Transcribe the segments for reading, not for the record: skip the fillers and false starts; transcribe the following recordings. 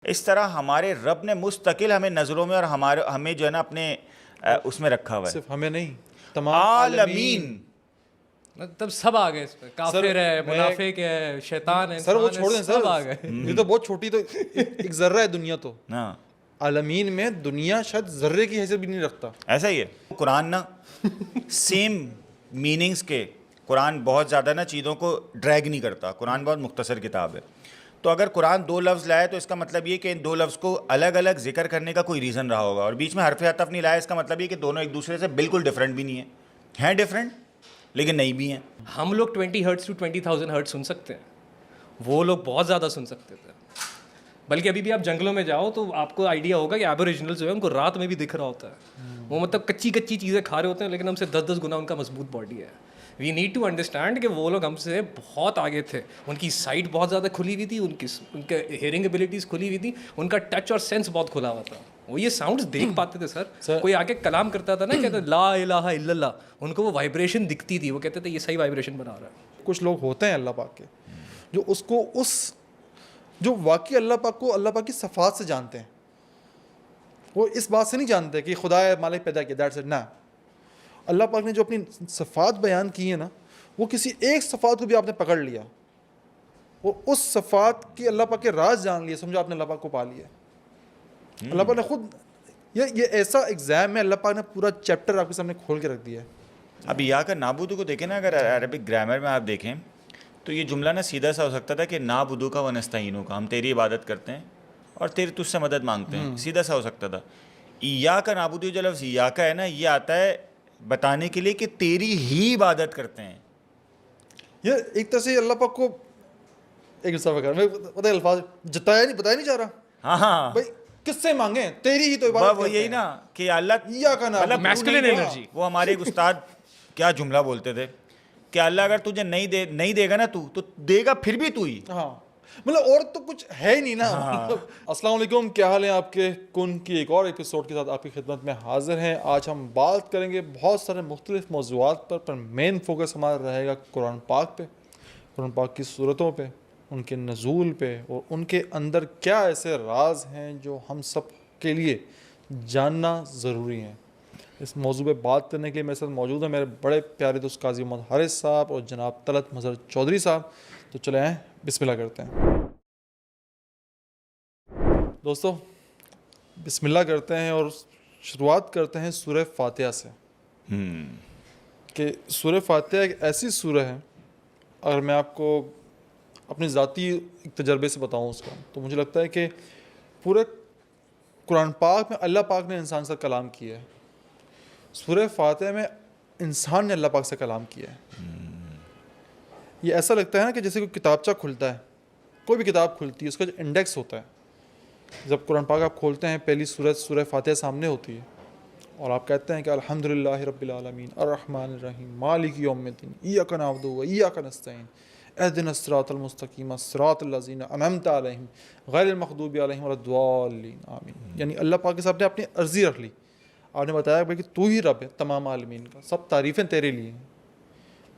اس طرح ہمارے رب نے مستقل ہمیں نظروں میں اور ہمیں جو ہے نا اپنے اس میں رکھا ہوا ہے. صرف ہمیں نہیں، تمام عالمین. تب سب آ گئے اس پہ، کافر ہے، منافق ہے، شیطان ہے، سر وہ چھوڑ دیں سب آ سر، گئے. یہ تو بہت چھوٹی، تو ایک ذرہ ہے دنیا، تو ہاں عالمین میں دنیا شاید ذرے کی حیثیت بھی نہیں رکھتا. ایسا ہی ہے. قرآن نا سیم میننگز کے، قرآن بہت زیادہ نا چیزوں کو ڈریگ نہیں کرتا. قرآن بہت مختصر کتاب ہے. تو اگر قرآن 2 لفظ لائے تو اس کا مطلب یہ کہ ان 2 لفظ کو الگ الگ ذکر کرنے کا کوئی ریزن رہا ہوگا. اور بیچ میں حرف عطف نہیں لایا، اس کا مطلب یہ کہ دونوں ایک دوسرے سے بالکل ڈفرینٹ بھی نہیں ہیں ڈفرینٹ لیکن نہیں بھی ہیں. ہم لوگ 20 ہرٹز ٹو 20,000 ہرٹز سن سکتے ہیں، وہ لوگ بہت زیادہ سن سکتے تھے. بلکہ ابھی بھی آپ جنگلوں میں جاؤ تو آپ کو آئیڈیا ہوگا کہ ایبوریجنلز جو ہے ان کو رات میں بھی دکھ رہا ہوتا ہے. وہ مطلب کچی چیزیں کھا رہے ہوتے ہیں، لیکن ہم سے 10 گنا ان کا مضبوط باڈی ہے. وی نیڈ ٹو انڈرسٹینڈ کہ وہ لوگ ہم سے بہت آگے تھے. ان کی سائٹ بہت زیادہ کھلی ہوئی تھی، ان کے ہیئرنگ ایبلٹیز کھلی ہوئی تھی، ان کا ٹچ اور سینس بہت کھلا ہوا تھا. وہ یہ ساؤنڈز دیکھ پاتے تھے. سر کوئی آگے کلام کرتا تھا نا، کہتے لا الہ الا اللہ، ان کو وہ وائبریشن دکھتی تھی، وہ کہتے تھے یہ صحیح وائبریشن بنا رہا ہے. کچھ لوگ ہوتے ہیں اللہ پاک کے جو اس کو جو واقعی اللہ پاک کو اللہ پاک کی صفات سے جانتے ہیں. وہ اس بات سے نہیں جانتے کہ خدا مالک پیدا کیا، دیٹس اٹ. نہ، اللہ پاک نے جو اپنی صفات بیان کی ہیں نا، وہ کسی ایک صفات کو بھی آپ نے پکڑ لیا، وہ اس صفات کی اللہ پاک کے راز جان لیے، سمجھو آپ نے اللہ پاک کو پا لیا. اللہ پاک نے خود یہ ایسا ایگزام ہے، اللہ پاک نے پورا چیپٹر آپ کے سامنے کھول کے رکھ دیا ہے. اب یا کر نابودو کو دیکھیں نا، اگر عربک گرامر میں آپ دیکھیں تو یہ جملہ نا سیدھا سا ہو سکتا تھا کہ نابودو کا و نستعینو کا، ہم تیری عبادت کرتے ہیں اور تجھ سے مدد مانگتے ہیں. سیدھا سا ہو سکتا تھا. یا کا نابودو جو لفظ یا کا ہے نا، یہ آتا ہے بتانے کے لیے کہ تیری ہی عبادت کرتے ہیں. یہ ایک طرح سے اللہ پاک کو ایک پتہ الفاظ بتایا نہیں جا رہا. ہاں بھائی کس سے مانگیں، تیری ہی تو عبادت وہ یہی نا کہ اللہ یا کا نام، مطلب میسکولین انرجی. وہ ہمارے ایک استاد کیا جملہ بولتے تھے کہ اللہ اگر تجھے نہیں دے گا نا تو دے گا پھر بھی تو ہی. ہاں مطلب اور تو کچھ ہے ہی نہیں نا. السلام علیکم، کیا حال ہے آپ کے؟ کن کی ایک اور ایپیسوڈ کے ساتھ آپ کی خدمت میں حاضر ہیں. آج ہم بات کریں گے بہت سارے مختلف موضوعات پر مین فوکس ہمارا رہے گا قرآن پاک پہ، قرآن پاک کی صورتوں پہ، ان کے نزول پہ، اور ان کے اندر کیا ایسے راز ہیں جو ہم سب کے لیے جاننا ضروری ہیں. اس موضوع پہ بات کرنے کے لیے میرے ساتھ موجود ہیں میرے بڑے پیارے دوست قاضی محمد حارث صاحب اور جناب طلعت مظہر چودھری صاحب. تو چلے آئیں بسم اللہ کرتے ہیں. دوستو بسم اللہ کرتے ہیں اور شروعات کرتے ہیں سورہ فاتحہ سے. کہ سورہ فاتحہ ایک ایسی سورہ ہے، اگر میں آپ کو اپنے ذاتی ایک تجربے سے بتاؤں اس کا، تو مجھے لگتا ہے کہ پورے قرآن پاک میں اللہ پاک نے انسان سے کلام کیا ہے. سورہ فاتحہ میں انسان نے اللہ پاک سے کلام کیا ہے. یہ ایسا لگتا ہے نا کہ جیسے کوئی کتابچہ کھلتا ہے، کوئی بھی کتاب کھلتی ہے، اس کا جو انڈیکس ہوتا ہے، جب قرآن پاک آپ کھولتے ہیں پہلی سورہ فاتحہ سامنے ہوتی ہے اور آپ کہتے ہیں کہ الحمدللہ رب العالمین الرحمن الرحیم مالک یوم الدین ایاک نعبد و ایاک نستعین اهدنا الصراط المستقیم صراط الذین انعمت علیہم غیر المغضوب علیہم ولا الضالین آمین. یعنی اللہ پاک کے صاحب نے اپنی عرضی رکھ لی. آپ نے بتایا کہ تو ہی رب ہے تمام عالمین کا، سب تعریفیں تیرے لیے ہیں.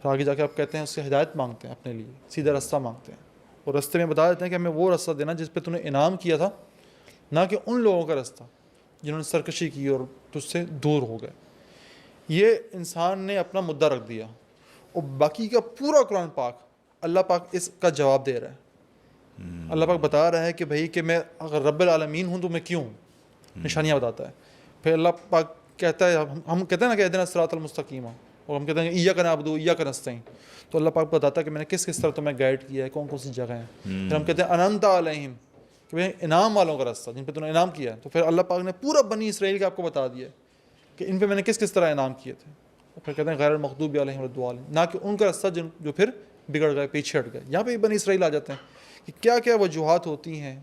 پھر آگے جا کے آپ کہتے ہیں اس سے ہدایت مانگتے ہیں، اپنے لیے سیدھا رستہ مانگتے ہیں، اور رستے میں بتا دیتے ہیں کہ ہمیں وہ رستہ دینا جس پہ تو نے انعام کیا تھا، نہ کہ ان لوگوں کا رستہ جنہوں نے سرکشی کی اور تجھ سے دور ہو گئے. یہ انسان نے اپنا مدعا رکھ دیا، اور باقی کا پورا قرآن پاک اللہ پاک اس کا جواب دے رہا ہے. اللہ پاک بتا رہا ہے کہ بھائی کہ میں اگر رب العالمین ہوں تو میں کیوں ہوں، نشانیاں بتاتا ہے. پھر اللہ پاک کہتا ہے، ہم کہتے ہیں نا کہ اہدنا الصراط المستقیم، اور ہم کہتے ہیں کہ ایاک نعبد و ایاک نستعین، تو اللہ پاک بتاتا ہے کہ میں نے کس طرح تمہیں گائیڈ کیا ہے، کون کون سی جگہ ہیں. پھر ہم کہتے ہیں انعمت علیہم، کہ بھائی انعام والوں کا راستہ جن پہ تم نے انعام کیا ہے. تو پھر اللہ پاک نے پورا بنی اسرائیل کا آپ کو بتا دیا کہ ان پہ میں نے کس طرح انعام کیے تھے. اور پھر کہتے ہیں غیر المغضوب علیہم ولا الضالین، نہ کہ ان کا راستہ جو پھر بگڑ گئے، پیچھے ہٹ گئے. یہاں پہ بنی اسرائیل آ جاتے ہیں کہ کیا کیا وجوہات ہوتی ہیں.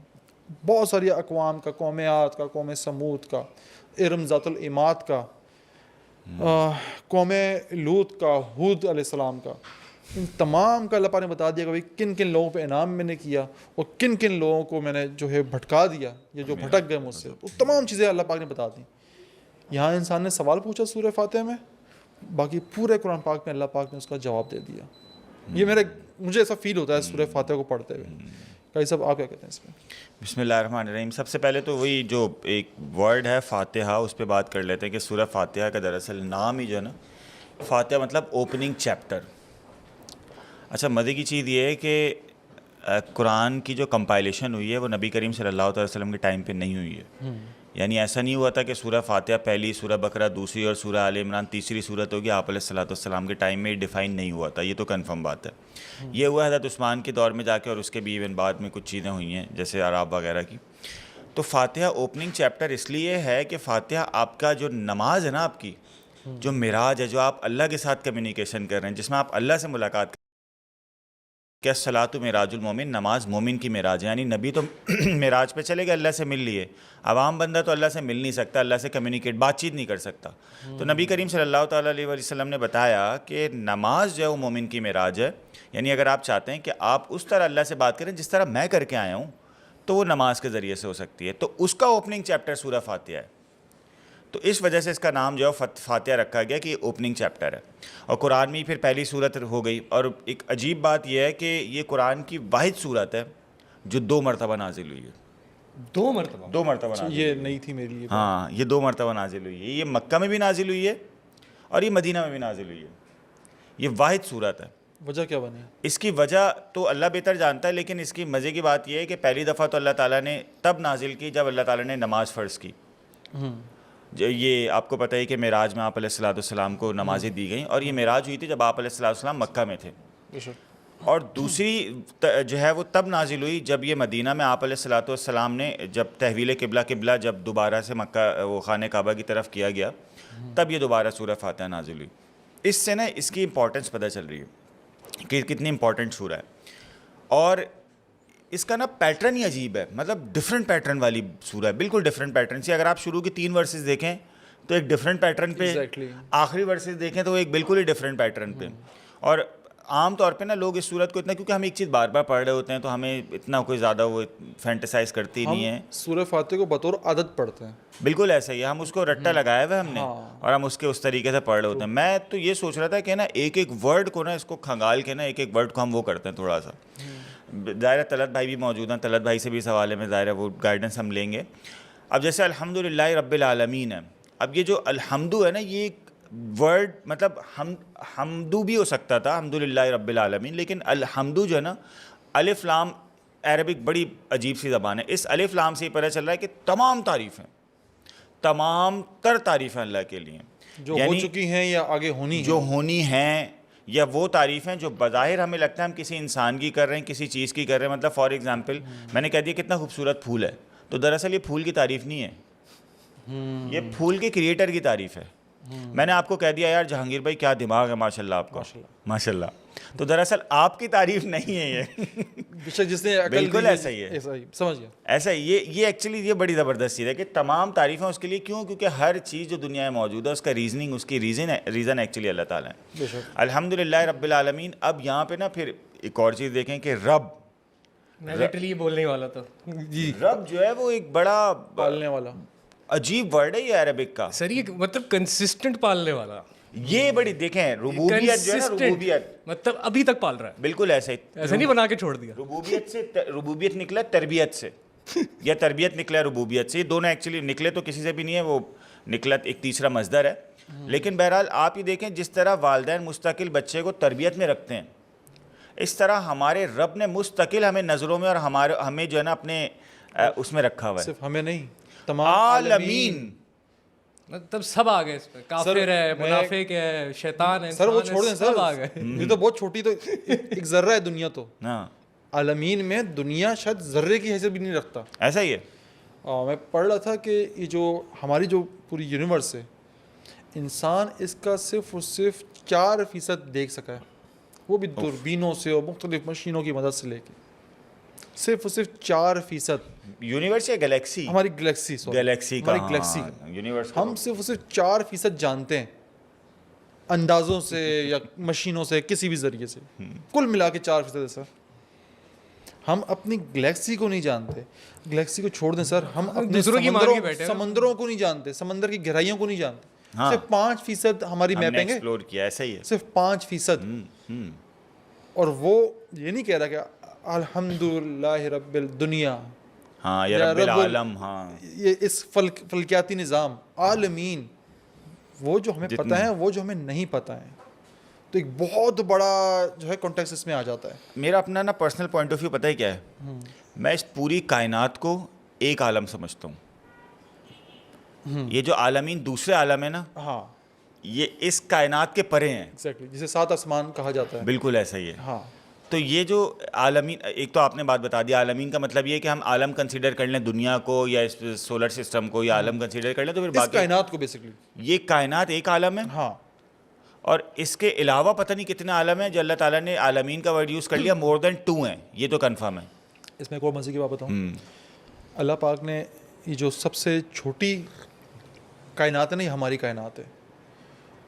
بہت ساری اقوام کا، قوم عاد کا، قوم سمود کا، ارم ذات العماد کا، قوم لوط کا، ہود علیہ السلام کا، ان تمام کا اللہ پاک نے بتا دیا کہ بھائی کن کن لوگوں پہ انعام میں نے کیا اور کن کن لوگوں کو میں نے جو ہے بھٹکا دیا، یہ جو بھٹک گئے مجھ سے. وہ تمام چیزیں اللہ پاک نے بتا دیں. یہاں انسان نے سوال پوچھا سورہ فاتحہ میں، باقی پورے قرآن پاک میں اللہ پاک نے اس کا جواب دے دیا. یہ مجھے ایسا فیل ہوتا ہے سورہ فاتحہ کو پڑھتے ہوئے قاری صاحب آپ کیا کہتے ہیں اس میں؟ بسم اللہ الرحمن الرحیم. سب سے پہلے تو وہی جو ایک ورڈ ہے فاتحہ, اس پہ بات کر لیتے ہیں کہ سورہ فاتحہ کا دراصل نام ہی جو ہے نا, فاتحہ مطلب اوپننگ چیپٹر. اچھا مزے کی چیز یہ ہے کہ قرآن کی جو کمپائلیشن ہوئی ہے وہ نبی کریم صلی اللہ علیہ وسلم کے ٹائم پہ نہیں ہوئی ہے. یعنی ایسا نہیں ہوا تھا کہ سورہ فاتحہ پہلی, سورہ بقرہ دوسری اور سورہ آل عمران تیسری صورت ہوگی. آپ علیہ الصلوۃ والسلام کے ٹائم میں ڈیفائن نہیں ہوا تھا, یہ تو کنفرم بات ہے. یہ ہوا حضرت عثمان کے دور میں جا کے, اور اس کے بھی ایون بعد میں کچھ چیزیں ہوئی ہیں جیسے عراب وغیرہ کی. تو فاتحہ اوپننگ چیپٹر اس لیے ہے کہ فاتحہ آپ کا جو نماز ہے نا, آپ کی جو معراج ہے, جو آپ اللہ کے ساتھ کمیونیکیشن کر رہے ہیں, جس میں آپ اللہ سے ملاقات کہ الصلاۃ معراج المومن, نماز مومن کی معراج ہے. یعنی نبی تو معراج پہ چلے گئے, اللہ سے مل لیے. عوام بندہ تو اللہ سے مل نہیں سکتا, اللہ سے کمیونیکیٹ بات چیت نہیں کر سکتا. تو نبی کریم صلی اللہ تعالیٰ علیہ وسلم نے بتایا کہ نماز جو ہے وہ مومن کی معراج ہے. یعنی اگر آپ چاہتے ہیں کہ آپ اس طرح اللہ سے بات کریں جس طرح میں کر کے آیا ہوں, تو وہ نماز کے ذریعے سے ہو سکتی ہے. تو اس کا اوپننگ چیپٹر سورہ فاتحہ ہے. تو اس وجہ سے اس کا نام جو ہے فاتحہ رکھا گیا کہ یہ اوپننگ چیپٹر ہے. اور قرآن میں پھر پہلی صورت ہو گئی. اور ایک عجیب بات یہ ہے کہ یہ قرآن کی واحد صورت ہے جو 2 مرتبہ نازل ہوئی ہے. 2 مرتبہ 2 مرتبہ نازل یہ نئی تھی میرے لیے. ہاں, یہ 2 مرتبہ نازل ہوئی ہے. یہ مکہ میں بھی نازل ہوئی ہے اور یہ مدینہ میں بھی نازل ہوئی ہے. یہ واحد صورت ہے. وجہ کیا بنی؟ اس کی وجہ تو اللہ بہتر جانتا ہے, لیکن اس کی مزے کی بات یہ ہے کہ پہلی دفعہ تو اللہ تعالیٰ نے تب نازل کی جب اللہ تعالیٰ نے نماز فرض کی. یہ آپ کو پتہ ہے کہ معراج میں آپ علیہ الصلوۃ والسلام کو نمازیں دی گئیں, اور یہ معراج ہوئی تھی جب آپ علیہ الصلوۃ والسلام مکہ میں تھے. اور دوسری جو ہے وہ تب نازل ہوئی جب یہ مدینہ میں آپ علیہ الصلوۃ والسلام نے جب تحویل قبلہ جب دوبارہ سے مکہ وہ خانہ کعبہ کی طرف کیا گیا, تب یہ دوبارہ سورہ فاتحہ نازل ہوئی. اس سے نا اس کی امپورٹنس پتہ چل رہی ہے کہ کتنی امپورٹنٹ سورہ ہے. اور اس کا نا پیٹرن ہی عجیب ہے, مطلب ڈفرینٹ پیٹرن والی سورہ ہے, بالکل ڈفرینٹ پیٹرن سے. اگر آپ شروع کی 3 ورسز دیکھیں تو ایک ڈفرینٹ پیٹرن پہ, آخری ورسز دیکھیں تو ایک بالکل ہی ڈفرینٹ پیٹرن پہ. اور عام طور پہ نا لوگ اس صورت کو اتنا, کیونکہ ہم ایک چیز بار بار پڑھ رہے ہوتے ہیں تو ہمیں اتنا کوئی زیادہ وہ فینٹیسائز کرتی نہیں ہے. سورہ فاتحہ کو بطور عادت پڑھتے ہیں, بالکل ایسا ہی ہے, ہم اس کو رٹا لگایا ہوا ہے ہم نے, اور ہم اس طریقے سے پڑھ رہے ہوتے ہیں. میں تو یہ سوچ رہا تھا کہ نا ایک ورڈ کو نا اس کو کھنگال کے نا ایک ورڈ کو ہم وہ کرتے ہیں تھوڑا سا. ظاہر طلعت بھائی بھی موجود ہیں, طلعت بھائی سے بھی سوال ہے, میں ظاہر ہے وہ گائیڈنس ہم لیں گے. اب جیسے الحمدللہ رب العالمین ہے, اب یہ جو الحمدو ہے نا, یہ ایک ورڈ مطلب حمدو بھی ہو سکتا تھا, الحمدللہ رب العالمین, لیکن الحمدو جو ہے نا, الف لام, عربک بڑی عجیب سی زبان ہے, اس الف لام سے ہی پتہ چل رہا ہے کہ تمام تعریفیں, تمام تر تعریفیں اللہ کے لیے, جو ہو چکی ہیں یا آگے ہونی, جو ہونی ہیں, یا وہ تعریفیں جو بظاہر ہمیں لگتا ہے ہم کسی انسان کی کر رہے ہیں, کسی چیز کی کر رہے ہیں. مطلب فار ایگزامپل میں نے کہہ دیا کتنا خوبصورت پھول ہے, تو دراصل یہ پھول کی تعریف نہیں ہے, یہ پھول کے کریٹر کی تعریف ہے. میں نے آپ کو کہہ دیا یار جہانگیر بھائی کیا دماغ ہے ماشاءاللہ آپ کو, ماشاءاللہ, تو دراصل آپ کی تعریف نہیں ہے یہ. جس نے بالکل ایسا ہی ہے, سمجھ گیا, ایسا ہی یہ ایکچولی یہ بڑی زبردست چیز ہے کہ تمام تعریفیں اس کے لیے. کیوں؟ کیونکہ ہر چیز جو دنیا میں موجود ہے اس کا ریزننگ, اس کی ریزن ایکچولی اللہ تعالیٰ ہے. الحمدللہ رب العالمین. اب یہاں پہ نا پھر ایک اور چیز دیکھیں کہ رب, میں لٹرلی بولنے والا تھا جی, رب جو ہے وہ ایک بڑا پالنے والا عجیب ورڈ ہے یہ عربک کا. سر یہ مطلب کنسسٹنٹ پالنے والا, یہ بڑی دیکھیں ربوبیت جو ہے نا, ربوبیت مطلب ابھی تک پال رہا ہے, بالکل ایسا ہی, ایسا نہیں بنا کے چھوڑ دیا. ربوبیت نکلا تربیت سے, یا تربیت نکلا ربوبیت سے, یہ دونوں ایکچولی نکلے تو کسی سے بھی نہیں ہے, وہ نکلا ایک تیسرا مصدر ہے. لیکن بہرحال آپ یہ دیکھیں جس طرح والدین مستقل بچے کو تربیت میں رکھتے ہیں, اس طرح ہمارے رب نے مستقل ہمیں نظروں میں اور ہمیں جو ہے نا اپنے اس میں رکھا ہوا ہے. صرف ہمیں نہیں, تمام عالمین, مطلب سب آ گئے اس پہ, کافر ہے, منافق ہے, شیطان ہے. سر وہ چھوڑ دیں سر, سب آ گئے. یہ تو بہت چھوٹی, تو ایک ذرہ ہے دنیا, تو عالمین میں دنیا شاید ذرے کی حیثیت بھی نہیں رکھتا. ایسا ہی ہے. میں پڑھ رہا تھا کہ یہ جو ہماری جو پوری یونیورس ہے, انسان اس کا صرف اور صرف 4% دیکھ سکا ہے, وہ بھی دوربینوں سے اور مختلف مشینوں کی مدد سے لے کے, صرف اور صرف 4%. یونیورس یا گلیکسی؟ ہماری گلیکسی, گلیکسی کا, ہماری گلیکسی یونیورس ہم صرف اور صرف 4% جانتے ہیں, اندازوں سے یا مشینوں سے, کسی بھی ذریعے سے. کل ملا کے 4% ہے سر. ہم اپنی گلیکسی کو نہیں جانتے. گلیکسی کو چھوڑ دیں سر, ہم اپنے سمندروں کو نہیں جانتے, سمندر کی گہرائیوں کو نہیں جانتے. صرف 5% ہماری میپنگ ہے, ایکسپلور کیا. ایسا ہی ہے, صرف 5%. اور وہ یہ نہیں کہہ رہا کہ الحمدللہ رب الدنیا، ہاں یا رب العالم. ہاں یہ اس فلکیاتی نظام عالمین، وہ جو ہمیں پتہ ہے وہ جو ہمیں نہیں پتہ ہے، تو ایک بہت بڑا جو ہے کانٹیکس اس میں آ جاتا ہے. میرا اپنا نا پرسنل پوائنٹ آف ویو پتہ ہے کیا ہے؟ میں اس پوری کائنات کو ایک عالم سمجھتا ہوں. یہ جو عالمین دوسرے عالم ہے نا، ہاں یہ اس کائنات کے پرے ہیں. ایگزیکٹلی، جسے 7 آسمان کہا جاتا ہے. بالکل ایسا ہی ہے. ہاں تو یہ جو عالمین، ایک تو آپ نے بات بتا دیا، عالمین کا مطلب یہ ہے کہ ہم عالم کنسیڈر کر لیں دنیا کو یا اس سولر سسٹم کو، یا عالم کنسیڈر کر لیں تو پھر اس باقی کائنات کو بیسکلی. یہ کائنات ایک عالم ہے. ہاں اور اس کے علاوہ پتہ نہیں کتنے عالم ہیں جو اللہ تعالیٰ نے عالمین کا ورڈ یوز کر لیا. مور دین 2 ہیں، یہ تو کنفرم ہے. اس میں ایک اور مزے کی بات بتاؤں. اللہ پاک نے یہ جو سب سے چھوٹی کائنات ہے نا، یہ ہماری کائنات ہے،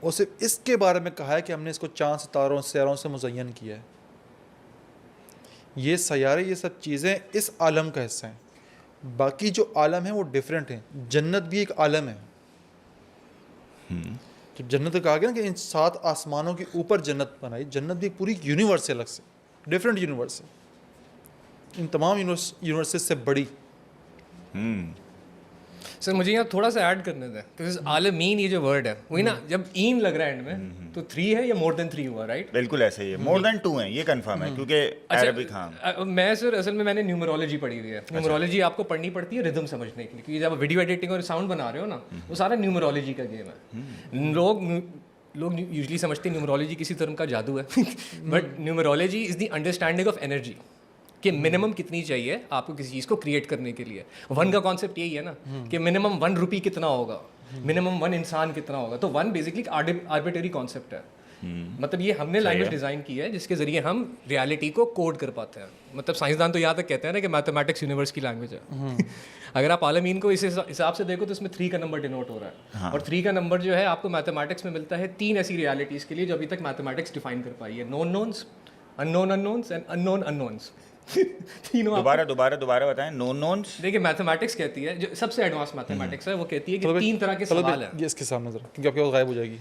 اور صرف اس کے بارے میں کہا ہے کہ ہم نے اس کو چاند ستاروں سیاروں سے مزین کیا ہے. یہ سیارے، یہ سب چیزیں اس عالم کا حصہ ہیں. باقی جو عالم ہیں وہ ڈیفرنٹ ہیں. جنت بھی ایک عالم ہے. جب جنت کہا گیا نا کہ ان 7 آسمانوں کے اوپر جنت بنائی، جنت بھی ایک پوری یونیورس ہے، الگ سے ڈیفرنٹ یونیورس ہے، ان تمام یونیورسز سے بڑی. سر مجھے یہاں تھوڑا سا ایڈ کرنے دیں. تو عالمین یہ جو ورڈ ہے وہی نا، جب این لگ رہا ہے اینڈ میں تو 3 ہے یا مور دین 3 ہوا، رائٹ؟ بالکل ایسا ہی ہے. مور دین 2 ہیں، یہ کنفرم ہے، کیونکہ عربک. ہاں میں سر اصل میں نے نیومرولوجی پڑھی ہوئی ہے. نیومرولوجی آپ کو پڑھنی پڑتی ہے ردم سمجھنے کے لیے، کیونکہ جب ویڈیو ایڈیٹنگ اور ساؤنڈ بنا رہے ہو نا، وہ سارا نیومرولوجی کا گیم ہے. لوگ یوزلی سمجھتے ہیں نیومرولوجی کسی طرح کا جادو ہے، but numerology is the understanding of energy, کہ منیمم کتنی چاہیے آپ کو کسی چیز کو کریٹ کرنے کے لیے. 1 کا کانسیپٹ یہی ہے نا کہ منیمم 1 روپی کتنا ہوگا، منیمم 1 انسان کتنا ہوگا. تو 1 بیسکلی آربیٹری کانسیپٹ ہے. مطلب یہ ہم نے لینگویج ڈیزائن کی ہے جس کے ذریعے ہم ریالٹی کو کوڈ کر پاتے ہیں. مطلب سائنسدان تو یہاں تک کہتے ہیں نا کہ میتھمیٹکس یونیورس کی لینگویج ہے. اگر آپ عالمین کو اس حساب سے دیکھو تو اس میں 3 کا نمبر ڈینوٹ ہو رہا ہے. اور 3 کا نمبر جو ہے آپ کو میتھمیٹکس میں ملتا ہے 3 ایسی ریالٹیز کے لیے جو ابھی تک میتھمیٹکس ڈیفائن کر پائی ہے. نون نونس، ان نون ان نونس اینڈ ان نون ان نونس. دوبارہ بتائیں. نون نونس، دیکھیں میتھمیٹکس کہتی ہے، جو سب سے ایڈوانس میتھمیٹکس ہے، وہ کہتی ہے کہ 3 طرح کے سوال ہیں. یہ اس کے سامنے ذرا، کیونکہ آپ کی آواز غائب ہو جائے گی.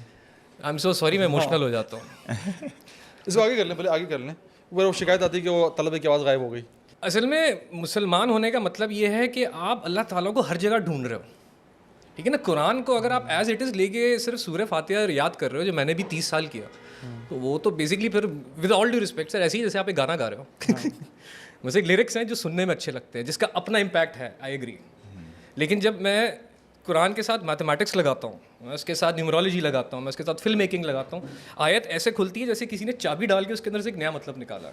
آئی ایم سو سوری، میں ایموشنل ہو جاتا ہوں. اس کو آگے کر لیں، پہلے آگے کر لیں. وہ شکایت آتی ہے کہ وہ طلبے کی آواز غائب ہو گئی. اصل میں مسلمان ہونے کا مطلب یہ ہے کہ آپ اللہ تعالیٰ کو ہر جگہ ڈھونڈ رہے ہو. ٹھیک ہے نا. قرآن کو اگر آپ ایز اٹ از لے کے صرف سورہ فاتحہ یاد کر رہے ہو، جو میں نے بھی 30 سال کیا، تو وہ تو بیسکلی پھر ود آل ڈیو رسپیکٹ سر ایسے ہی جیسے آپ ایک گانا گا رہے ہو. ویسے لیرکس ہیں جو سننے میں اچھے لگتے ہیں، جس کا اپنا امپیکٹ ہے، آئی ایگری. لیکن جب میں قرآن کے ساتھ میتھمیٹکس لگاتا ہوں، میں اس کے ساتھ نیومرولوجی لگاتا ہوں، میں اس کے ساتھ فلم میکنگ لگاتا ہوں، آیت ایسے کھلتی ہے جیسے کسی نے چابی ڈال کے اس کے اندر سے ایک نیا مطلب نکالا.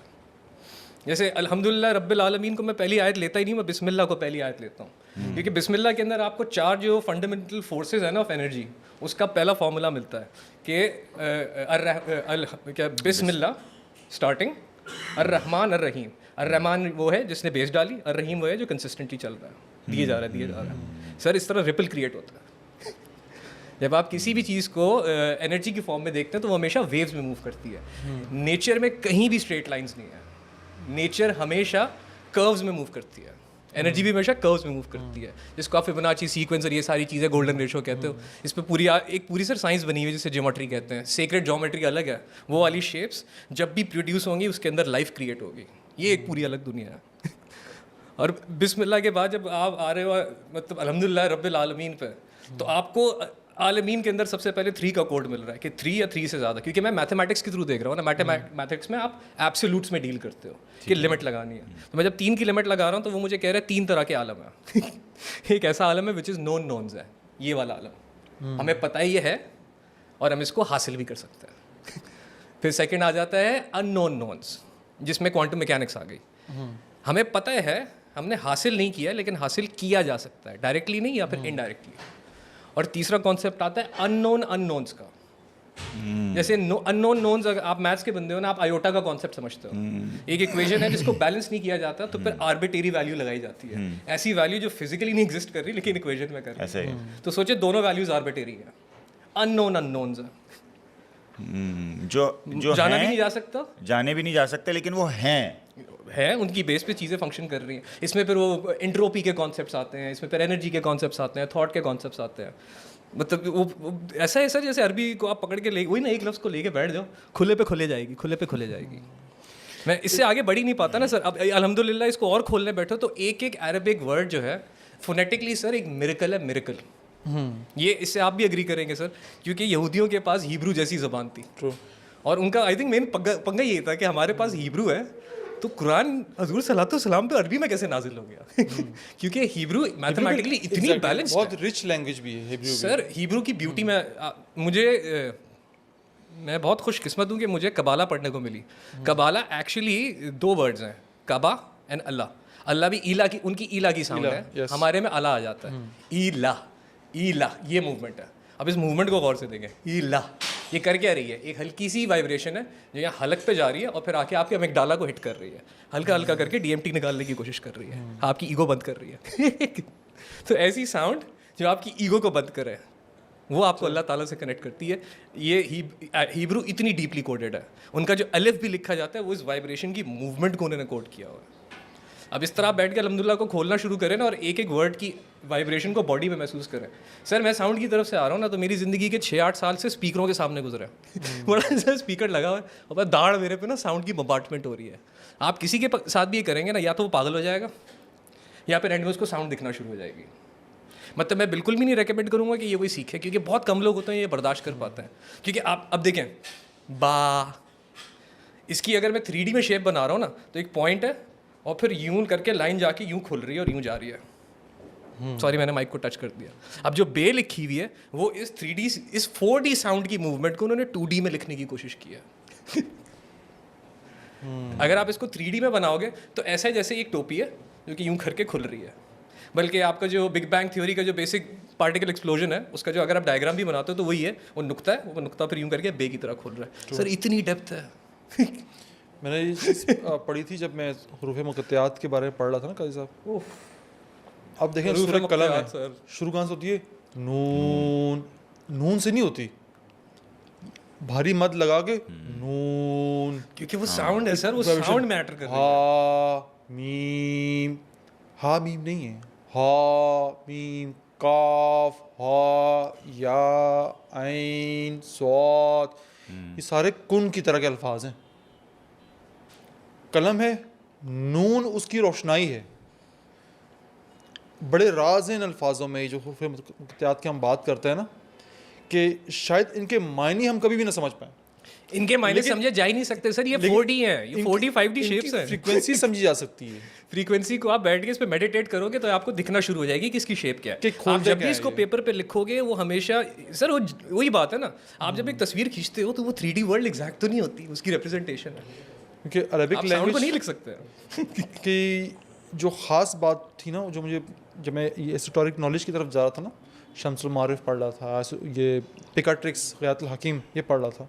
جیسے الحمدللہ رب العالمین کو میں پہلی آیت لیتا ہی نہیں، میں بسم اللہ کو پہلی آیت لیتا ہوں. کیونکہ بسم اللہ کے اندر آپ کو 4 جو فنڈامنٹل فورسز ہیں نا آف انرجی، اس کا پہلا فارمولا ملتا ہے کہ بسم اللہ اسٹارٹنگ، الرحمن الرحیم. الرحمن وہ ہے جس نے بیس ڈالی، الرحیم وہ ہے جو کنسسٹنٹلی چل رہا ہے، دیے جا رہا ہے. سر اس طرح ریپل کریٹ ہوتا ہے. جب آپ کسی بھی چیز کو انرجی کی فارم میں دیکھتے ہیں تو وہ ہمیشہ ویوز میں موو کرتی ہے. نیچر میں کہیں بھی اسٹریٹ لائنس نہیں ہے، نیچر ہمیشہ کروز میں موو کرتی ہے. انرجی بھی ہمیشہ کروز میں موو کرتی ہے، جس کو آپ فبوناچی سیکوینس اور یہ ساری چیزیں گولڈن ریشو کہتے ہو. اس پہ پوری سر سائنس بنی ہوئی ہے جسے جیومیٹری کہتے ہیں. سیکریٹ جیومیٹری الگ ہے، وہ والی شیپس جب بھی پروڈیوس ہوں گی اس کے اندر لائف کریٹ ہوگی. یہ ایک پوری الگ دنیا ہے. اور بسم اللہ کے بعد جب آپ آ رہے ہو مطلب الحمدللہ رب العالمین پہ، تو آپ کو عالمین کے اندر سب سے پہلے 3 کا کوڈ مل رہا ہے کہ 3 یا 3 سے زیادہ. کیونکہ میں میتھمیٹکس کے تھرو دیکھ رہا ہوں نا. میتھمیٹکس میں آپ ایبسولوٹس میں ڈیل کرتے ہو کہ لمٹ لگانی ہے. تو میں جب 3 کی لمٹ لگا رہا ہوں تو وہ مجھے کہہ رہا ہے 3 طرح کے عالم ہیں. ایک ایسا عالم ہے وچ از نون نونز ہے، یہ والا عالم ہمیں پتہ ہی ہے اور ہم اس کو حاصل بھی کر سکتے ہیں. پھر سیکنڈ آ جاتا ہے ان نون نونز، جس میں کوانٹم میکینکس آ گئی. ہمیں پتہ ہے، ہم نے حاصل نہیں کیا لیکن حاصل کیا جا سکتا ہے، ڈائریکٹلی نہیں یا پھر انڈائریکٹلی. اور تیسرا کانسیپٹ آتا ہے ان نون ان نونس کا. جیسے ان نون نونز، اگر آپ میتھس کے بندے ہو نا، آپ آیوٹا کا کانسیپٹ سمجھتے ہو. ایک ایکویشن ہے جس کو بیلنس نہیں کیا جاتا تو پھر آربیٹری ویلیو لگائی جاتی ہے. ایسی ویلیو جو فزیکلی نہیں ایگزسٹ کر رہی لیکن ایکویشن میں کر رہی ہے. تو سوچے دونوں ویلیوز آربیٹری ہیں، ان نون ان نونز ہیں. جو جانا بھی نہیں جا سکتا، جانے بھی نہیں جا سکتے، لیکن وہ ہیں، ان کی بیس پہ چیزیں فنکشن کر رہی ہیں. اس میں پھر وہ انٹروپی کے کانسیپٹس آتے ہیں، اس میں پھر انرجی کے کانسیپٹس آتے ہیں، تھاٹ کے کانسیپٹس آتے ہیں. مطلب وہ ایسا ہے سر جیسے عربی کو آپ پکڑ کے لے، وہی نا ایک لفظ کو لے کے بیٹھ جاؤ، کھلے پہ کھلے جائے گی، کھلے پہ کھلے جائے گی. میں اس سے آگے بڑھ ہی نہیں پاتا نا سر. اب الحمدللہ اس کو اور کھولنے بیٹھو تو ایک عربک ورڈ جو ہے فونیٹکلی سر ایک میریکل ہے, میریکل. یہ اس سے آپ بھی اگری کریں گے سر, کیونکہ یہودیوں کے پاس ہیبرو جیسی زبان تھی, اور ان کا آئی تھنک مین پنگا یہ تھا کہ ہمارے پاس ہیبرو ہے تو قرآن حضور صلی اللہ علیہ وسلم پہ عربی میں کیسے نازل ہو گیا, کیونکہ ہیبرو میتھمیٹکلی اتنی بیلنسڈ, بہت رچ لینگویج بھی ہے ہیبرو. سر ہیبرو کی بیوٹی میں بہت خوش قسمت ہوں کہ مجھے کبالہ پڑھنے کو ملی. کبالہ ایکچولی 2 ورڈز ہیں, کعبہ اینڈ اللہ. اللہ بھی ایلا کی, ان کی ایلا کی ساؤنڈ ہے, ہمارے میں اللہ آ جاتا ہے. ایلا, ایلا یہ موومنٹ ہے. اب اس موومنٹ کو غور سے دیکھیں, ایلا یہ کر کیا رہی ہے, ایک ہلکی سی وائبریشن ہے جو یہاں حلق پہ جا رہی ہے اور پھر آ کے آپ کے امیگڈالا کو ہٹ کر رہی ہے, ہلکا ہلکا کر کے ڈی ایم ٹی نکالنے کی کوشش کر رہی ہے, آپ کی ایگو بند کر رہی ہے. تو ایسی ساؤنڈ جو آپ کی ایگو کو بند کرے وہ آپ کو اللہ تعالیٰ سے کنیکٹ کرتی ہے. یہ ہیبرو اتنی ڈیپلی کوڈڈ ہے, ان کا جو الف بھی لکھا جاتا ہے وہ اس وائبریشن کی موومنٹ کو انہوں نے کوڈ کیا ہوا ہے. اب اس طرح آپ بیٹھ کے الحمدللہ کو کھولنا شروع کریں نا اور ایک ایک ورڈ کی وائبریشن کو باڈی میں محسوس کریں. سر میں ساؤنڈ کی طرف سے آ رہا ہوں نا, تو میری زندگی کے 6-8 سال سے اسپیکروں کے سامنے گزرا ہے. بڑا سا اسپیکر لگا ہوا ہے اور داڑھ میرے پہ نا ساؤنڈ کی بمبارٹمنٹ ہو رہی ہے. آپ کسی کے ساتھ بھی یہ کریں گے نا, یا تو وہ پاگل ہو جائے گا یا پھر اینڈ میں اس کو ساؤنڈ دکھنا شروع ہو جائے گی. مطلب میں بالکل بھی نہیں ریکمینڈ کروں گا کہ یہ کوئی سیکھے, کیونکہ بہت کم لوگ ہوتے ہیں یہ برداشت کر پاتے ہیں. کیونکہ آپ اب دیکھیں با, اس کی اگر میں 3D میں شیپ بنا رہا ہوں نا تو ایک پوائنٹ ہے اور پھر یوں کر کے لائن جا کے یوں کھل رہی ہے اور یوں جا رہی ہے. سوری میں نے مائک کو ٹچ کر دیا. اب جو بے لکھی ہوئی ہے وہ اس 3D اس 4D ساؤنڈ کی موومنٹ کو انہوں نے 2D میں لکھنے کی کوشش کی ہے. اگر آپ اس کو 3D میں بناؤ گے تو ایسا جیسے ایک ٹوپی ہے جو کہ یوں کر کے کھل رہی ہے, بلکہ آپ کا جو بگ بینگ تھیوری کا جو بیسک پارٹیکل ایکسپلوژن ہے اس کا جو اگر آپ ڈائیگرام بھی بناتے ہو تو وہی ہے, وہ نقطہ ہے, وہ نقطہ پھر یوں کر کے بے کی طرح کھل رہا ہے. سر اتنی ڈیپتھ ہے. میں نے یہ چیز پڑھی تھی جب میں حروف مقطعات کے بارے میں پڑھ رہا تھا نا قاضی صاحب. اب دیکھیں سورہ قلم ہے, شروع کہاں سے ہوتی ہے, نون. نون سے نہیں ہوتی, بھاری مد لگا کے نون, کیونکہ وہ ساؤنڈ ہے سر, وہ ساؤنڈ میٹر کر رہی ہے. ہا میم, ہا میم نہیں ہے, ہا میم کاف ہا یا عین صاد, یہ سارے کن کی طرح کے الفاظ ہیں. قلم ہے, نون اس کی روشنائی ہے. بڑے راز ہیں ان الفاظوں میں جو حروف مقطعات کی ہم بات کرتے ہیں نا, کہ شاید ان کے معنی ہم کبھی بھی نہ سمجھ پائیں. ان کے معنی سمجھے جا ہی نہیں سکتے سر, یہ 4D ہیں, یہ 4D 5D شیپس ہیں. فریکوینسی سمجھی جا سکتی ہے. فریکوینسی کو آپ بیٹھ کے اس پہ میڈیٹیٹ کرو گے تو آپ کو دکھنا شروع ہو جائے گی کہ اس کی شیپ کیا ہے. آپ جب بھی اس کو پیپر پہ لکھو گے وہ ہمیشہ سر وہی بات ہے نا, آپ جب ایک تصویر کھینچتے ہو تو وہ 3D ورلڈ ایگزیکٹ تو نہیں ہوتی, اس کی ریپرزنٹیشن ہے. کیونکہ عربک لینگویج کو نہیں لکھ سکتے کہ جو خاص بات تھی نا, جو مجھے جب میں یہ ہسٹورک نالج کی طرف جا رہا تھا نا, شمس المعارف پڑھ رہا تھا, یہ پیکاٹرکس غیات الحکیم یہ پڑھ رہا تھا,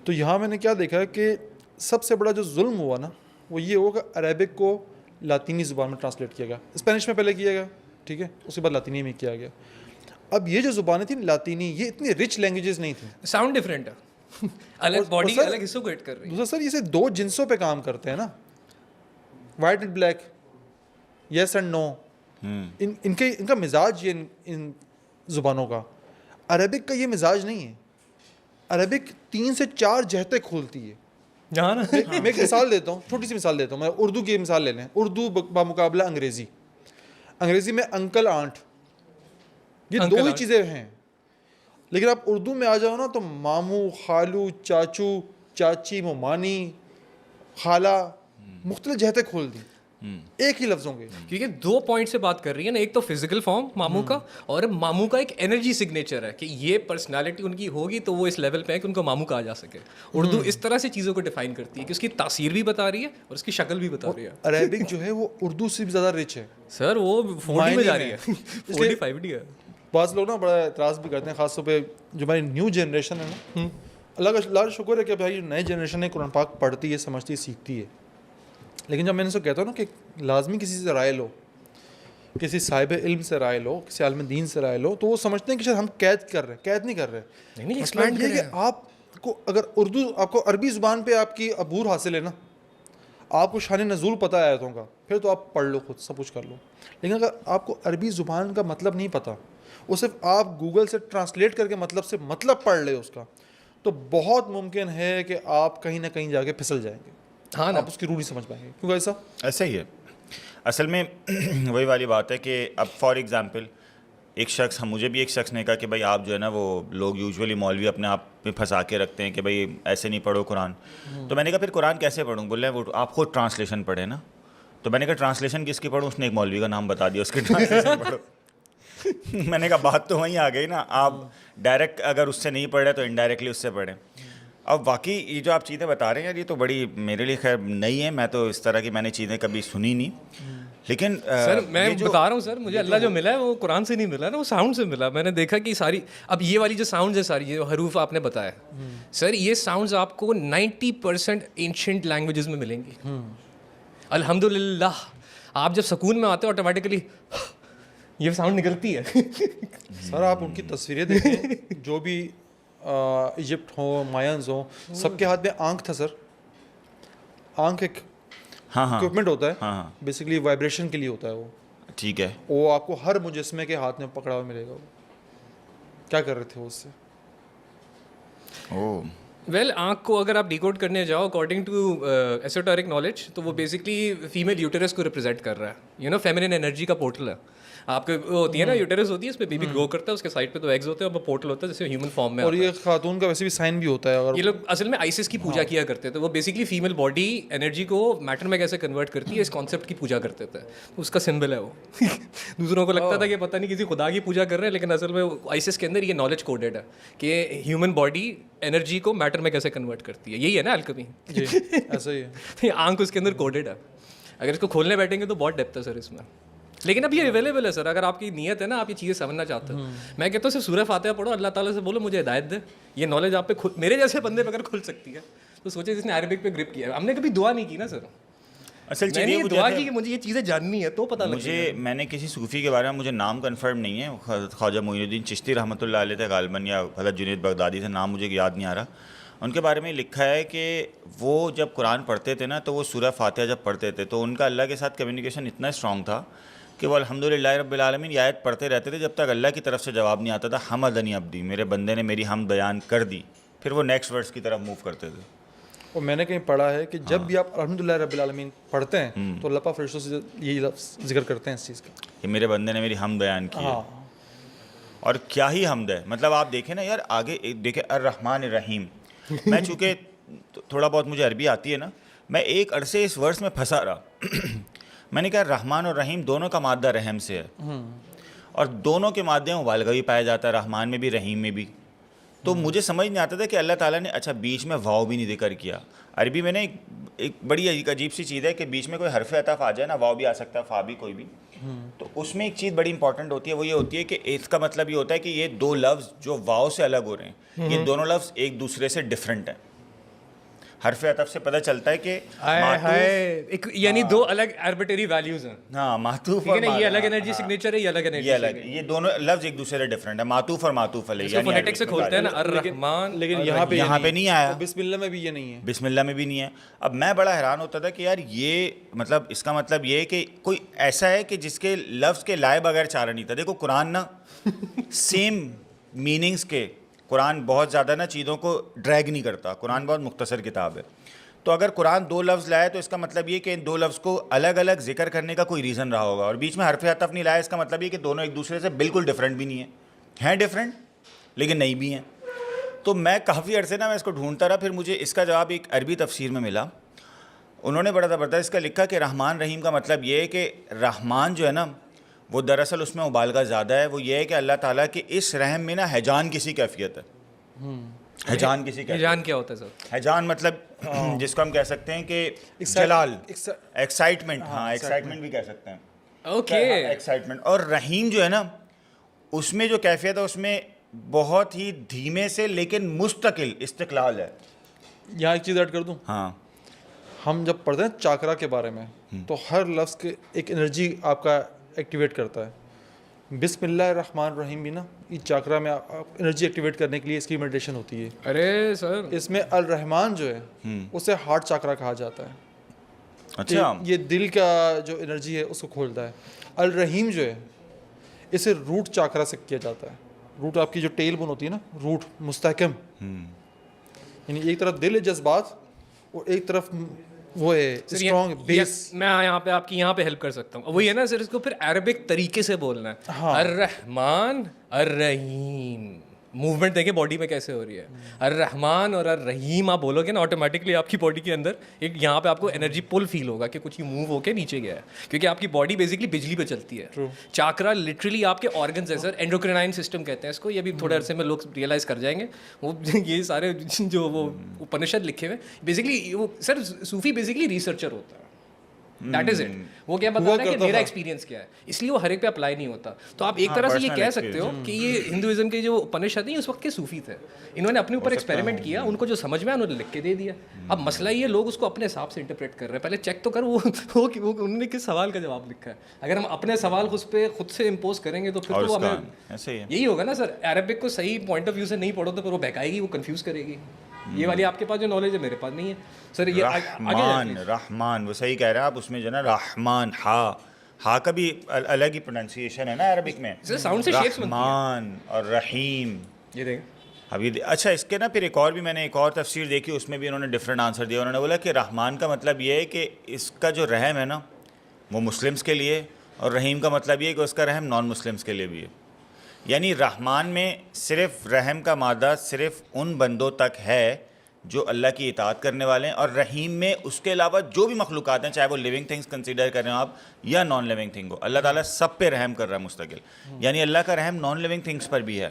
تو یہاں میں نے کیا دیکھا کہ سب سے بڑا جو ظلم ہوا نا وہ یہ ہوا کہ عربک کو لاطینی زبان میں ٹرانسلیٹ کیا گیا. اسپینش میں پہلے کیا گیا, ٹھیک ہے, اس کے بعد لاطینی میں کیا گیا. اب یہ جو زبانیں تھیں لاطینی, یہ اتنی رچ لینگویجز نہیں تھیں, ساؤنڈ ڈفرینٹ ہے, الگ باڈی کے الگ حصوں کو ہٹ کر رہی ہے. دوسرا سر یہ 2 جنسوں پہ کام کرتے ہیں نا, white and black, yes and no. ان کا مزاج یہ ان زبانوں کا. عربک کا یہ مزاج نہیں ہے. عربک 3 سے 4 جہتیں کھولتی ہے. جہاں نا میں ایک مثال دیتا ہوں, چھوٹی سی مثال دیتا ہوں. میں اردو کی مثال لے لیں. اردو بمقابلہ انگریزی, انگریزی میں انکل آنٹ, یہ 2 ہی چیزیں ہیں. لیکن آپ اردو میں آ جاؤ نا تو ماموں, خالو, چاچو, چاچی, ممانی, خالہ, مختلف جہتیں کھول دیں ایک ہی لفظوں کے. کیونکہ 2 پوائنٹ سے بات کر رہی ہے نا, ایک تو فزیکل فارم ماموں کا, اور ماموں کا ایک انرجی سگنیچر ہے کہ یہ پرسنالٹی ان کی ہوگی تو وہ اس لیول پہ ہے کہ ان کو ماموں کہا جا سکے. اردو اس طرح سے چیزوں کو ڈیفائن کرتی ہے کہ اس کی تاثیر بھی بتا رہی ہے اور اس کی شکل بھی بتا رہی ہے. عربک جو ہے وہ اردو سے بھی زیادہ رچ ہے سر, وہ 4D میں جا رہی ہے, 4D 5D ہے. بعض لوگ نا بڑا اعتراض بھی کرتے ہیں, خاص طور پہ جو ہماری نیو جنریشن ہے نا, اللہ کا شکر ہے کہ بھائی نئے جنریشن ہے قرآن پاک پڑھتی ہے, سمجھتی ہے, سیکھتی ہے. لیکن جب میں نے کہتا ہوں نا کہ لازمی کسی سے رائے لو, کسی صاحب علم سے رائے لو, کسی عالم دین سے رائے لو, تو وہ سمجھتے ہیں کہ شاید ہم قید کر رہے ہیں. قید نہیں کر رہے. مطلب یہ کہ آپ کو اگر اردو, آپ کو عربی زبان پہ آپ کی عبور حاصل ہے نا, آپ کو شان نزول پتہ ہے آیتوں کا, پھر تو آپ پڑھ لو, خود سب کچھ کر لو. لیکن اگر آپ کو عربی زبان کا مطلب نہیں پتہ, وہ صرف آپ گوگل سے ٹرانسلیٹ کر کے مطلب سے مطلب پڑھ لے اس کا, تو بہت ممکن ہے کہ آپ کہیں نہ کہیں جا کے پھسل جائیں گے. ہاں نا. آپ اس کی روح نہیں سمجھ پائیں گے. کیوں ایسا؟ ایسا ہی ہے اصل میں. وہی والی بات ہے کہ اب فار ایگزامپل ایک شخص مجھے بھی ایک شخص نے کہا کہ بھائی آپ جو ہے نا وہ لوگ یوزولی مولوی اپنے آپ میں پھنسا کے رکھتے ہیں کہ بھائی ایسے نہیں پڑھو قرآن. تو میں نے کہا پھر قرآن کیسے پڑھوں؟ بولے وہ آپ خود ٹرانسلیشن پڑھیں نا. تو میں نے کہا ٹرانسلیشن کس کی پڑھوں؟ اس نے ایک مولوی کا نام بتا دیا, اس کی ٹرانسلیشن پڑھو. میں نے کہا بات تو وہیں آ گئی نا, آپ ڈائریکٹ اگر اس سے نہیں پڑھ رہے تو انڈائریکٹلی اس سے پڑھیں. اب واقعی یہ جو آپ چیزیں بتا رہے ہیں یہ تو بڑی میرے لیے خیر نئی ہے, میں تو اس طرح کی میں نے چیزیں کبھی سنی نہیں. لیکن سر میں بتا رہا ہوں سر, مجھے اللہ جو ملا ہے وہ قرآن سے نہیں ملا نا, وہ ساؤنڈ سے ملا. میں نے دیکھا کہ ساری اب یہ والی جو ساؤنڈز ہے ساری جو حروف آپ نے بتایا سر, یہ ساؤنڈز آپ کو 90% اینشنٹ لینگویجز میں ملیں گی. الحمد للہ آپ جب سکون میں آتے ہو آٹومیٹکلی یہ ساؤنڈ نکلتی ہے. سر آپ ان کی تصویریں دیکھیں, جو بھی ایجپٹ ہوں, مایانز ہوں, سب کے ہاتھ میں آنکھ تھا سر. آنکھ ایک اکوپمنٹ ہوتا ہے, بیسکلی وائبریشن کے لیے ہوتا ہے وہ. ٹھیک ہے, وہ آپ کو ہر مجسمے کے ہاتھ میں پکڑا ہوا ملے گا. وہ کیا کر رہے تھے اس سے؟ ویل آنکھ کو اگر آپ ڈیکوڈ کرنے جاؤ اکارڈنگ ٹو ایسوٹرک نالج تو وہ بیسکلی فیمیل یوٹرس کو ریپرزینٹ کر رہا ہے. یو نو فیمینن انرجی کا پورٹل ہے. آپ کے وہ ہوتی ہے نا یوٹرس ہوتی ہے, اس پہ بیبی گرو کرتا ہے, اس کے سائڈ پہ تو ایگز ہوتے ہیں, اور پورٹل ہوتا ہے جیسے ہیومن فارم میں. اور یہ خاتون کا ویسے بھی سائن بھی ہوتا ہے. اگر یہ لوگ اصل میں آئسس کی پوجا کیا کرتے تھے. وہ بیسکلی فیمیل باڈی انرجی کو میٹر میں کیسے کنورٹ کرتی ہے اس کانسیپٹ کی پوجا کرتے تھے. اس کا سمبل ہے وہ. دوسروں کو لگتا تھا کہ پتہ نہیں کسی خدا کی پوجا کر رہے ہیں, لیکن اصل میں آئسس کے اندر یہ نالج کوڈیڈ ہے کہ ہیومن باڈی انرجی کو میٹر میں کیسے کنورٹ کرتی ہے. یہی ہے نا الکمی. ایسا ہی ہے. آنکھ اس کے اندر کوڈیڈ ہے. اگر اس کو کھولنے بیٹھیں گے تو بہت ڈیپتھ ہے سر اس میں. لیکن اب یہ اویلیبل ہے سر, اگر آپ کی نیت ہے نا, آپ یہ چیزیں سمجھنا چاہتے ہیں. میں کہتا ہوں صرف سورہ فاتحہ پڑھو, اللہ تعالیٰ سے بولو مجھے ہدایت دے. یہ نالج آپ پہ میرے جیسے بندے پہ اگر کھل سکتی ہے تو سوچے جس نے عربک پہ گرپ کیا ہے. ہم نے کبھی دعا نہیں کی نا سر. اصل چیز یہ دعا کی کہ مجھے یہ چیزیں جاننی ہے تو پتہ لگے. مجھے میں نے کسی صوفی کے بارے میں, مجھے نام کنفرم نہیں ہے, خواجہ معین الدین چشتی رحمۃ اللہ علیہ تھے غالباً, یا حضرت جنید بغدادی سے, نام مجھے یاد نہیں آ رہا. ان کے بارے میں لکھا ہے کہ وہ جب قرآن پڑھتے تھے نا تو وہ سورہ فاتحہ جب پڑھتے تھے تو ان کا اللہ کے ساتھ کمیونیکیشن اتنا اسٹرانگ تھا کہ وہ الحمدللہ رب العالمین یہ آیت پڑھتے رہتے تھے جب تک اللہ کی طرف سے جواب نہیں آتا تھا. حمدنی عبدی, میرے بندے نے میری حمد بیان کر دی, پھر وہ نیکسٹ ورڈز کی طرف موو کرتے تھے. اور میں نے کہیں پڑھا ہے کہ جب بھی آپ الحمدللہ رب العالمین پڑھتے ہیں تو اللہ پاک فرشتوں سے یہی لفظ ذکر کرتے ہیں اس چیز کا کہ میرے بندے نے میری حمد بیان کی ہے. اور کیا ہی حمد ہے, مطلب آپ دیکھیں نا یار آگے دیکھیں الرحمن الرحیم. میں چونکہ تھوڑا بہت مجھے عربی آتی ہے نا, میں ایک عرصے اس ورس میں پھنسا رہا. میں نے کہا رحمان اور رحیم دونوں کا مادہ رحم سے ہے, اور دونوں کے مادے میں مبالغہ بھی پایا جاتا ہے, رحمان میں بھی رحیم میں بھی. تو مجھے سمجھ نہیں آتا تھا کہ اللہ تعالیٰ نے اچھا بیچ میں واو بھی نہیں ذکر کیا. عربی میں نے ایک بڑی عجیب سی چیز ہے کہ بیچ میں کوئی حرف عطف آ جائے نا, واو بھی آ سکتا ہے, فا بھی, کوئی بھی, تو اس میں ایک چیز بڑی امپورٹنٹ ہوتی ہے. وہ یہ ہوتی ہے کہ اس کا مطلب یہ ہوتا ہے کہ یہ دو لفظ جو واو سے الگ ہو رہے ہیں, یہ دونوں لفظ ایک دوسرے سے ڈفرینٹ ہیں. حرف عطف سے پتہ چلتا ہے کہ یعنی دو الگ آربیٹری ویلیوز ہیں. ہاں, معطوف, یہ الگ انرجی سگنیچر ہے, یہ الگ انرجی, یہ الگ, یہ دونوں لفظ ایک دوسرے سے ڈفرینٹ ہے. معطوف اور معطوف علیہ, یعنی فونیٹک سے کھولتے ہیں نا الرحمن, لیکن یہاں پہ نہیں آیا. بسم اللہ میں بھی یہ نہیں ہے, بسم اللہ میں بھی نہیں ہے. اب میں بڑا حیران ہوتا تھا کہ یار یہ مطلب اس کا مطلب یہ ہے کہ کوئی ایسا ہے کہ جس کے لفظ کے لائے بغیر چارہ نہیں تھا. دیکھو قرآن نا سیم میننگز کے, قرآن بہت زیادہ نا چیزوں کو ڈریگ نہیں کرتا. قرآن بہت مختصر کتاب ہے. تو اگر قرآن دو لفظ لائے تو اس کا مطلب یہ کہ ان دو لفظ کو الگ الگ ذکر کرنے کا کوئی ریزن رہا ہوگا. اور بیچ میں حرف عطف نہیں لایا, اس کا مطلب یہ کہ دونوں ایک دوسرے سے بالکل ڈفرینٹ بھی نہیں ہیں ڈفرینٹ لیکن نہیں بھی ہیں. تو میں کافی عرصے نا میں اس کو ڈھونڈتا رہا, پھر مجھے اس کا جواب ایک عربی تفسیر میں ملا. انہوں نے بڑا زبردست اس کا لکھا کہ رحمان رحیم کا مطلب یہ ہے کہ رحمان جو ہے نا وہ دراصل اس میں مبالغہ زیادہ ہے. وہ یہ ہے کہ اللہ تعالیٰ کے اس رحم میں نا حیجان کسی کیفیت ہے. حیجان کسی کیفیت, حیجان کیا ہوتا ہے سر؟ حیجان مطلب جس کو ہم کہہ سکتے ہیں کہ جلال, ایکسائٹمنٹ. ہاں, ایکسائٹمنٹ بھی کہہ سکتے ہیں. Okay, excitement. اور رحیم جو ہے نا اس میں جو کیفیت ہے اس میں بہت ہی دھیمے سے لیکن مستقل استقلال ہے. یہاں ایک چیز ایڈ کر دوں. ہاں, ہم جب پڑھتے ہیں چاکرا کے بارے میں تو ہر لفظ کے ایک انرجی آپ کا ایکٹیویٹ کرتا ہے. بسم اللہ الرحمن الرحیم بھی نا یہ چاکرا میں انرجی ایکٹیویٹ کرنے کے لیے اس کی میڈیٹیشن ہوتی ہے. ارے سر, اس میں الرحمن جو ہے اسے ہارٹ چاکرا کہا جاتا ہے. اچھا, یہ دل کا جو انرجی ہے اس کو کھولتا ہے. الرحیم جو ہے اسے روٹ چاکرا سے کیا جاتا ہے. روٹ آپ کی جو ٹیل بون ہوتی ہے نا, روٹ مستحکم, یعنی ایک طرف دل جذبات اور ایک طرف وہ ہے اسٹرانگ بیس. میں یہاں پہ آپ کی یہاں پہ ہیلپ کر سکتا ہوں. وہی ہے نا سر, اس کو پھر عربک طریقے سے بولنا ہے. الرحمن الرحیم, موومنٹ دیکھیں باڈی میں کیسے ہو رہی ہے. الرحمن اور الرحیم آپ بولو گے نا, آٹومیٹکلی آپ کی باڈی کے اندر ایک یہاں پہ آپ کو انرجی پل فیل ہوگا کہ کچھ موو ہو کے نیچے گیا ہے, کیونکہ آپ کی باڈی بیسکلی بجلی پہ چلتی ہے. چاکرا لٹرلی آپ کے آرگنز ہیں سر, اینڈوکرینائن سسٹم کہتے ہیں اس کو. یہ بھی تھوڑے عرصے میں لوگ ریئلائز کر جائیں گے. وہ یہ سارے جو وہ اپنشد لکھے ہوئے بیسکلی, وہ سر صوفی بیسکلی ریسرچر ہوتا ہے. That is it. وہ کیا بتا رہا ہے کہ میرا ایکسپیرینس کیا ہے, اس لیے وہ ہر ایک پہ اپلائی نہیں ہوتا. تو آپ ایک طرح سے یہ کہہ سکتے ہو کہ یہ ہندوازم کے جو اپنشد ہیں اس وقت کے صوفی تھے, انہوں نے اپنے اوپر ایکسپیریمنٹ کیا, ان کو جو سمجھ میں آیا انہوں نے لکھ کے دے دیا. اب مسئلہ یہ لوگ اس کو اپنے حساب سے انٹرپریٹ کر رہے ہیں. پہلے چیک تو کر وہ انہوں نے کس سوال کا جواب لکھا ہے. اگر ہم اپنے سوال خود سے امپوز کریں گے تو پھر تو ہمیں یہی ہوگا نا سر, عربک کو صحیح پوائنٹ آف ویو سے نہیں پڑھو تو پھر وہ بہکائے گی, وہ کنفیوز کرے گی. یہ والی آپ کے پاس جو نالج ہے میرے پاس نہیں ہے سر. یہ رحمان وہ صحیح کہہ رہے ہیں آپ, اس میں جو نا رحمان ہا کا بھی الگ ہی پروننسیشن ہے نا عربک میں, رحمان اور رحیم. یہ دیکھیں ابھی اچھا, اس کے نا پھر ایک اور بھی میں نے ایک اور تفسیر دیکھی, اس میں بھی انہوں نے ڈفرینٹ آنسر دیا. انہوں نے بولا کہ رحمان کا مطلب یہ ہے کہ اس کا جو رحم ہے نا وہ مسلمس کے لیے, اور رحیم کا مطلب یہ ہے کہ اس کا رحم نان مسلمس کے لیے بھی ہے. یعنی رحمان میں صرف رحم کا مادہ صرف ان بندوں تک ہے جو اللہ کی اطاعت کرنے والے ہیں, اور رحیم میں اس کے علاوہ جو بھی مخلوقات ہیں, چاہے وہ لیونگ تھنگس کنسیڈر کریں آپ یا نان لیونگ تھنگ ہو, اللہ تعالیٰ سب پہ رحم کر رہا ہے مستقل. یعنی اللہ کا رحم نان لیونگ تھنگس پر بھی ہے,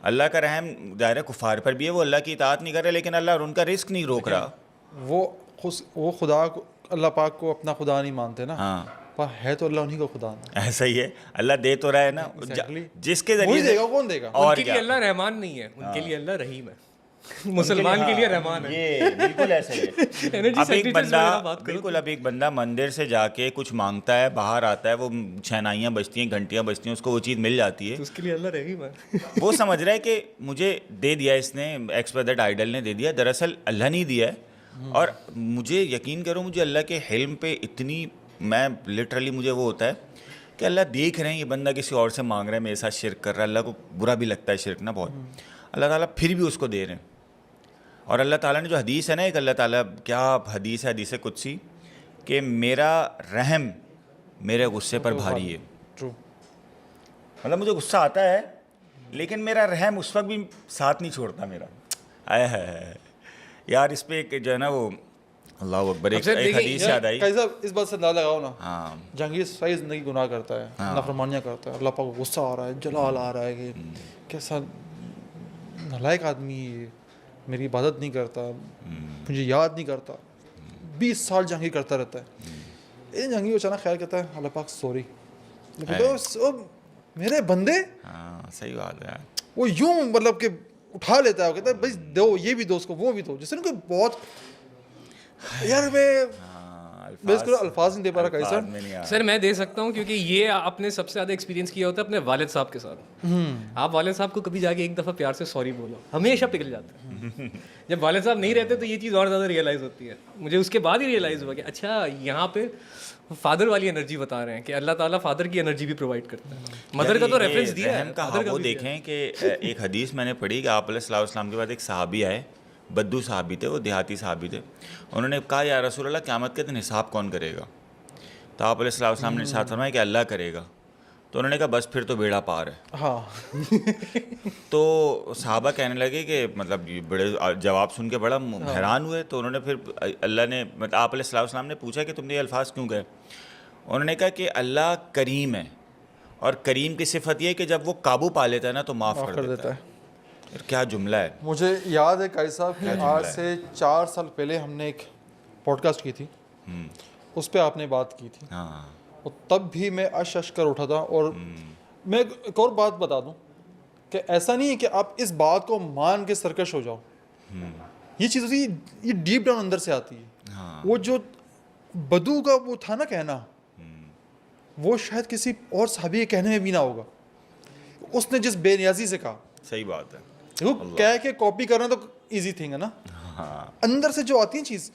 اللہ کا رحم دائرہ کفار پر بھی ہے. وہ اللہ کی اطاعت نہیں کر رہے لیکن اللہ ان کا رزق نہیں روک رہا. وہ خدا کو, اللہ پاک کو اپنا خدا نہیں مانتے نا. ہاں, پر ہے تو اللہ انہی کو خدا نا. ایسا ہی ہے, اللہ دے تو رہا ہے نا, جس کے ذریعے دے گا, کون دے گا. ان کے لیے اللہ رحمان نہیں ہے, ان کے لیے اللہ رحیم ہے. مسلمان کے لیے رحمان ہے. یہ بالکل ایسا ہی ہے. اب ایک بندہ مندر سے جا کے کچھ مانگتا ہے, باہر آتا ہے, وہ چھنائیاں بجتی ہیں, گھنٹیاں بجتی ہیں, اس کو وہ چیز مل جاتی ہے, اس کے لیے اللہ رحیم ہے. وہ سمجھ رہا ہے کہ مجھے دے دیا اس نے, ایکسپرٹ آئیڈل نے دے دیا. دراصل اللہ نہیں دیا ہے. اور مجھے یقین کرو, مجھے اللہ کے حلم پہ اتنی, میں لٹرلی مجھے وہ ہوتا ہے کہ اللہ دیکھ رہے ہیں یہ بندہ کسی اور سے مانگ رہا ہے, میرے ساتھ شرک کر رہا ہے. اللہ کو برا بھی لگتا ہے شرک نا بہت. اللہ تعالیٰ پھر بھی اس کو دے رہے ہیں. اور اللہ تعالیٰ نے جو حدیث ہے نا, ایک اللہ تعالیٰ کیا حدیث ہے, حدیث قدسی, کہ میرا رحم میرے غصے پر بھاری ہے. مطلب مجھے غصہ آتا ہے لیکن میرا رحم اس وقت بھی ساتھ نہیں چھوڑتا میرا. آئے ہے یار, اس پہ ایک جو ہے نا وہ اللہ اکبر, ایک حدیث یاد آئی. اس بات سے اندازہ لگاؤ نا, جہانگیر ساری زندگی گناہ کرتا ہے, نافرمانیاں کرتا ہے, اللہ پاک کو غصہ آ رہا ہے, جلال آ رہا ہے کہ کیسا نالائق آدمی ہے, میری عبادت نہیں کرتا, مجھے یاد نہیں کرتا. 20 سال جہانگیر کرتا رہتا ہے. جہانگیر اچانک خیال کرتا ہے, اللہ پاک سوری, میرے بندے. صحیح بات ہے. وہ یوں مطلب کہ اٹھا لیتا ہے, وہ کہتا ہے بھائی دو, یہ بھی دو اس کو, وہ بھی دو, جس نے بہت یار میں اس کو الفاظ نہیں دے پا رہا. سر میں دے سکتا ہوں, کیونکہ یہ آپ نے سب سے زیادہ ایکسپیرینس کیا ہوتا ہے اپنے والد صاحب کے ساتھ. آپ والد صاحب کو کبھی جا کے ایک دفعہ پیار سے سوری بولو, ہمیشہ پگھل جاتا ہے. جب والد صاحب نہیں رہتے تو یہ چیز اور زیادہ ریئلائز ہوتی ہے. مجھے اس کے بعد ہی ریئلائز ہوا کہ اچھا یہاں پہ فادر والی انرجی بتا رہے ہیں کہ اللہ تعالیٰ فادر کی انرجی بھی پرووائڈ کرتا ہے. مدر کا تو ریفرنس دیا ہے. وہ دیکھیں کہ ایک حدیث میں نے پڑھی کہ آپ علیہ الصلوۃ والسلام کے بعد ایک صحابی آئے, بدو صحابی تھے, وہ دیہاتی صحابی تھے. انہوں نے کہا یا رسول اللہ قیامت کے دن حساب کون کرے گا؟ تو آپ علیہ الصلوۃ والسلام نے ارشاد فرمایا کہ اللہ کرے گا. تو انہوں نے کہا بس پھر تو بیڑا پار ہے. ہاں. تو صحابہ کہنے لگے کہ مطلب بڑے جواب سن کے بڑا حیران ہوئے. تو انہوں نے پھر اللہ نے آپ علیہ الصلوۃ والسلام نے پوچھا کہ تم نے یہ الفاظ کیوں کہے؟ انہوں نے کہا کہ اللہ کریم ہے, اور کریم کی صفت یہ ہے کہ جب وہ قابو پا لیتا ہے نا تو معاف کر دیتا ہے. کیا جملہ ہے. مجھے یاد ہے قاری صاحب کہ آج سے 4 سال پہلے ہم نے ایک پوڈ کاسٹ کی تھی, اس پہ آپ نے بات کی تھی, اور تب بھی میں اش کر اٹھا تھا. اور میں ایک اور بات بتا دوں کہ ایسا نہیں ہے کہ آپ اس بات کو مان کے سرکش ہو جاؤ. یہ چیز ہوتی ہے, یہ ڈیپ ڈاؤن اندر سے آتی ہے. وہ جو بدو کا وہ تھا نا کہنا, وہ شاید کسی اور صحابی کے کہنے میں بھی نہ ہوگا. اس نے جس بے نیازی سے کہا, صحیح بات ہے, کہہ کے کاپی کرنا تو ایزی تھنگ ہے نا. اندر سے جو آتی ہے چیز,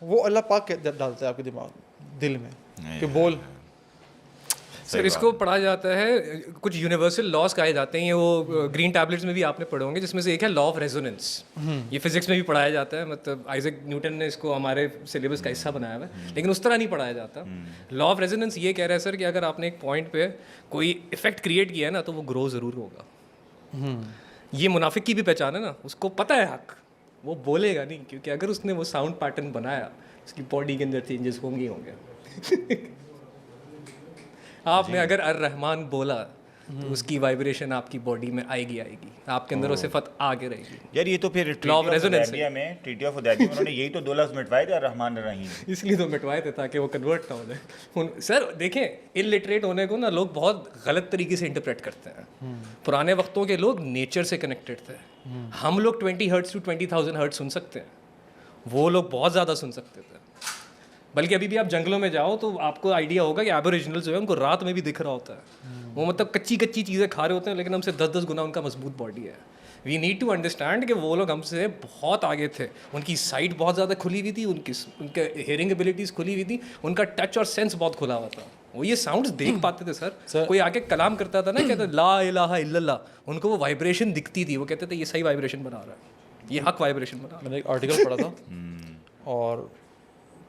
وہ اللہ پاک ڈالتا ہے آپ کے دماغ دل میں کہ بول. سر اس کو پڑھا جاتا ہے, کچھ یونیورسل لاس کہے جاتے ہیں, یہ وہ گرین ٹیبلٹس میں بھی آپ نے پڑھے ہوں گے, جس میں سے ایک ہے لا آف ریزوننس. یہ فزکس میں بھی پڑھایا جاتا ہے, مطلب آئزیک نیوٹن نے اس کو ہمارے سلیبس کا حصہ بنایا ہوا ہے, لیکن اس طرح نہیں پڑھایا جاتا. لا آف ریزوننس یہ کہہ رہا ہے سر کہ اگر آپ نے ایک پوائنٹ پہ کوئی افیکٹ کریٹ کیا ہے نا تو وہ گرو ضرور ہوگا. یہ منافق کی بھی پہچان ہے نا, اس کو پتہ ہے حق, وہ بولے گا نہیں, کیونکہ اگر اس نے وہ ساؤنڈ پیٹرن بنایا اس کی باڈی کے اندر چینجز ہوں گے. آپ نے اگر الرحمن بولا تو اس کی وائبریشن آپ کی باڈی میں آئے گی, آپ کے اندر وہ صفت آگے رہے گی. یار یہ تو پھر ٹریٹی آف حدیبیہ میں انہوں نے یہی تو 2 لفظ مٹوائے تھے, الرحمن الرحیم, اس لیے تو مٹوائے تھے تاکہ وہ کنورٹ نہ ہو جائے. سر دیکھیں, الٹریٹ ہونے کو نا لوگ بہت غلط طریقے سے انٹرپریٹ کرتے ہیں. پرانے وقتوں کے لوگ نیچر سے کنیکٹڈ تھے. ہم لوگ 20 ہرٹز ٹو 20,000 ہرٹز سن سکتے ہیں, وہ لوگ بہت زیادہ سن سکتے تھے. بلکہ ابھی بھی آپ جنگلوں میں جاؤ تو آپ کو آئیڈیا ہوگا کہ ایبوریجنل جو ہے ان کو رات میں بھی دکھ رہا ہوتا ہے. وہ مطلب کچی چیزیں کھا رہے ہوتے ہیں, لیکن ہم سے 10 گنا ان کا مضبوط باڈی ہے. وی نیڈ ٹو انڈرسٹینڈ کہ وہ لوگ ہم سے بہت آگے تھے. ان کی سائٹ بہت زیادہ کھلی ہوئی تھی, ان کے ہیئرنگ ایبلٹیز کھلی ہوئی تھی, ان کا ٹچ اور سینس بہت کھلا ہوا تھا. وہ یہ ساؤنڈز دیکھ پاتے تھے. سر کوئی آ کے کلام کرتا تھا نا, کہتے لا الہ الا اللہ, ان کو وہ وائبریشن دکھتی تھی, وہ کہتے تھے یہ صحیح وائبریشن بنا رہا ہے, یہ حق وائبریشن بنا رہا ہے. میں نے ایک آرٹیکل پڑھا تھا, اور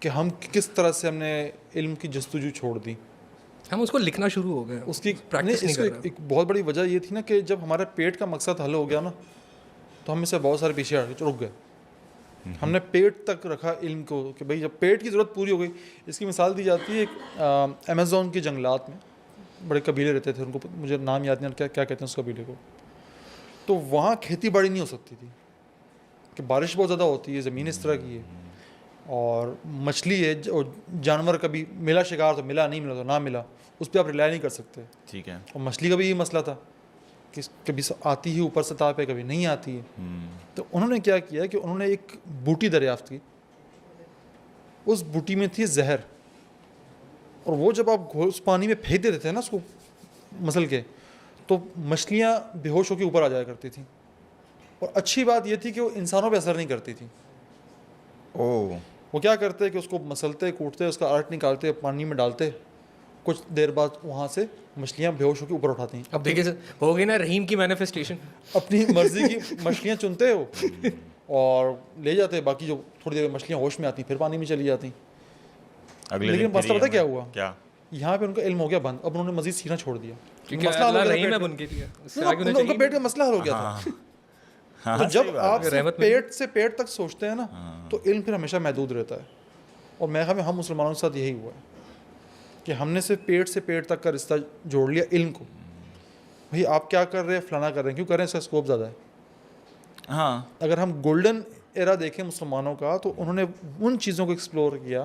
کہ ہم کس طرح سے ہم نے علم کی جستجو چھوڑ دی, ہم اس کو لکھنا شروع ہو گئے. اس کی پریکٹس نہیں کر رہے. ایک بہت بڑی وجہ یہ تھی نا کہ جب ہمارے پیٹ کا مقصد حل ہو گیا نا, تو ہم میں سے بہت سارے پیچھے رک گئے. ہم نے پیٹ تک رکھا علم کو کہ بھائی جب پیٹ کی ضرورت پوری ہو گئی. اس کی مثال دی جاتی ہے, ایک امیزون کے جنگلات میں بڑے قبیلے رہتے تھے, ان کو مجھے نام یاد نہیں کیا کہتے ہیں اس قبیلے کو. تو وہاں کھیتی باڑی نہیں ہو سکتی تھی کہ بارش بہت زیادہ ہوتی ہے, زمین اس طرح کی ہے, اور مچھلی ہے, جانور کبھی ملا شکار تو ملا, نہیں ملا تو نہ ملا, اس پہ آپ ریلائی نہیں کر سکتے. ٹھیک ہے. اور مچھلی کا بھی یہ مسئلہ تھا کہ کبھی آتی ہی اوپر سطح پہ, کبھی نہیں آتی ہے. تو انہوں نے کیا کیا کہ انہوں نے ایک بوٹی دریافت کی. اس بوٹی میں تھی زہر, اور وہ جب آپ اس پانی میں پھینک دیتے تھے نا اس کو مسل کے, تو مچھلیاں بے ہوش ہو کے اوپر آ جایا کرتی تھیں. اور اچھی بات یہ تھی کہ وہ انسانوں پہ اثر نہیں کرتی تھی. وہ کیا کرتے کہ اس کو مسلتے, کوٹتے, اس کا آرٹ نکالتے, پانی میں ڈالتے, کچھ دیر بعد وہاں سے مچھلیاں بے ہوش ہو کے اوپر اٹھاتی ہیں. اب دیکھیے ہو گئی نا رحیم کی مینیفیسٹیشن, اپنی مرضی کی مچھلیاں چنتے ہو اور لے جاتے, باقی جو تھوڑی دیر مچھلیاں ہوش میں آتی پھر پانی میں چلی جاتی. لیکن مسئلہ پتہ کیا ہوا, یہاں پہ ان کا علم ہو گیا بند. اب انہوں نے مزید سینا چھوڑ دیا, مسئلہ حل ہو گیا, ان کا پیٹ کا مسئلہ حل ہو گیا تھا. تو جب آپ پیٹ سے پیٹ تک سوچتے ہیں نا, تو علم پھر ہمیشہ محدود رہتا ہے. اور میں ہم مسلمانوں کے ساتھ یہی ہوا ہے کہ ہم نے صرف پیٹ سے پیٹ تک کا رشتہ جوڑ لیا علم کو. بھائی آپ کیا کر رہے ہیں, فلانا کر رہے ہیں, کیوں کر رہے ہیں, اس کا اسکوپ زیادہ ہے. ہاں, اگر ہم گولڈن ایرا دیکھیں مسلمانوں کا, تو انہوں نے ان چیزوں کو ایکسپلور کیا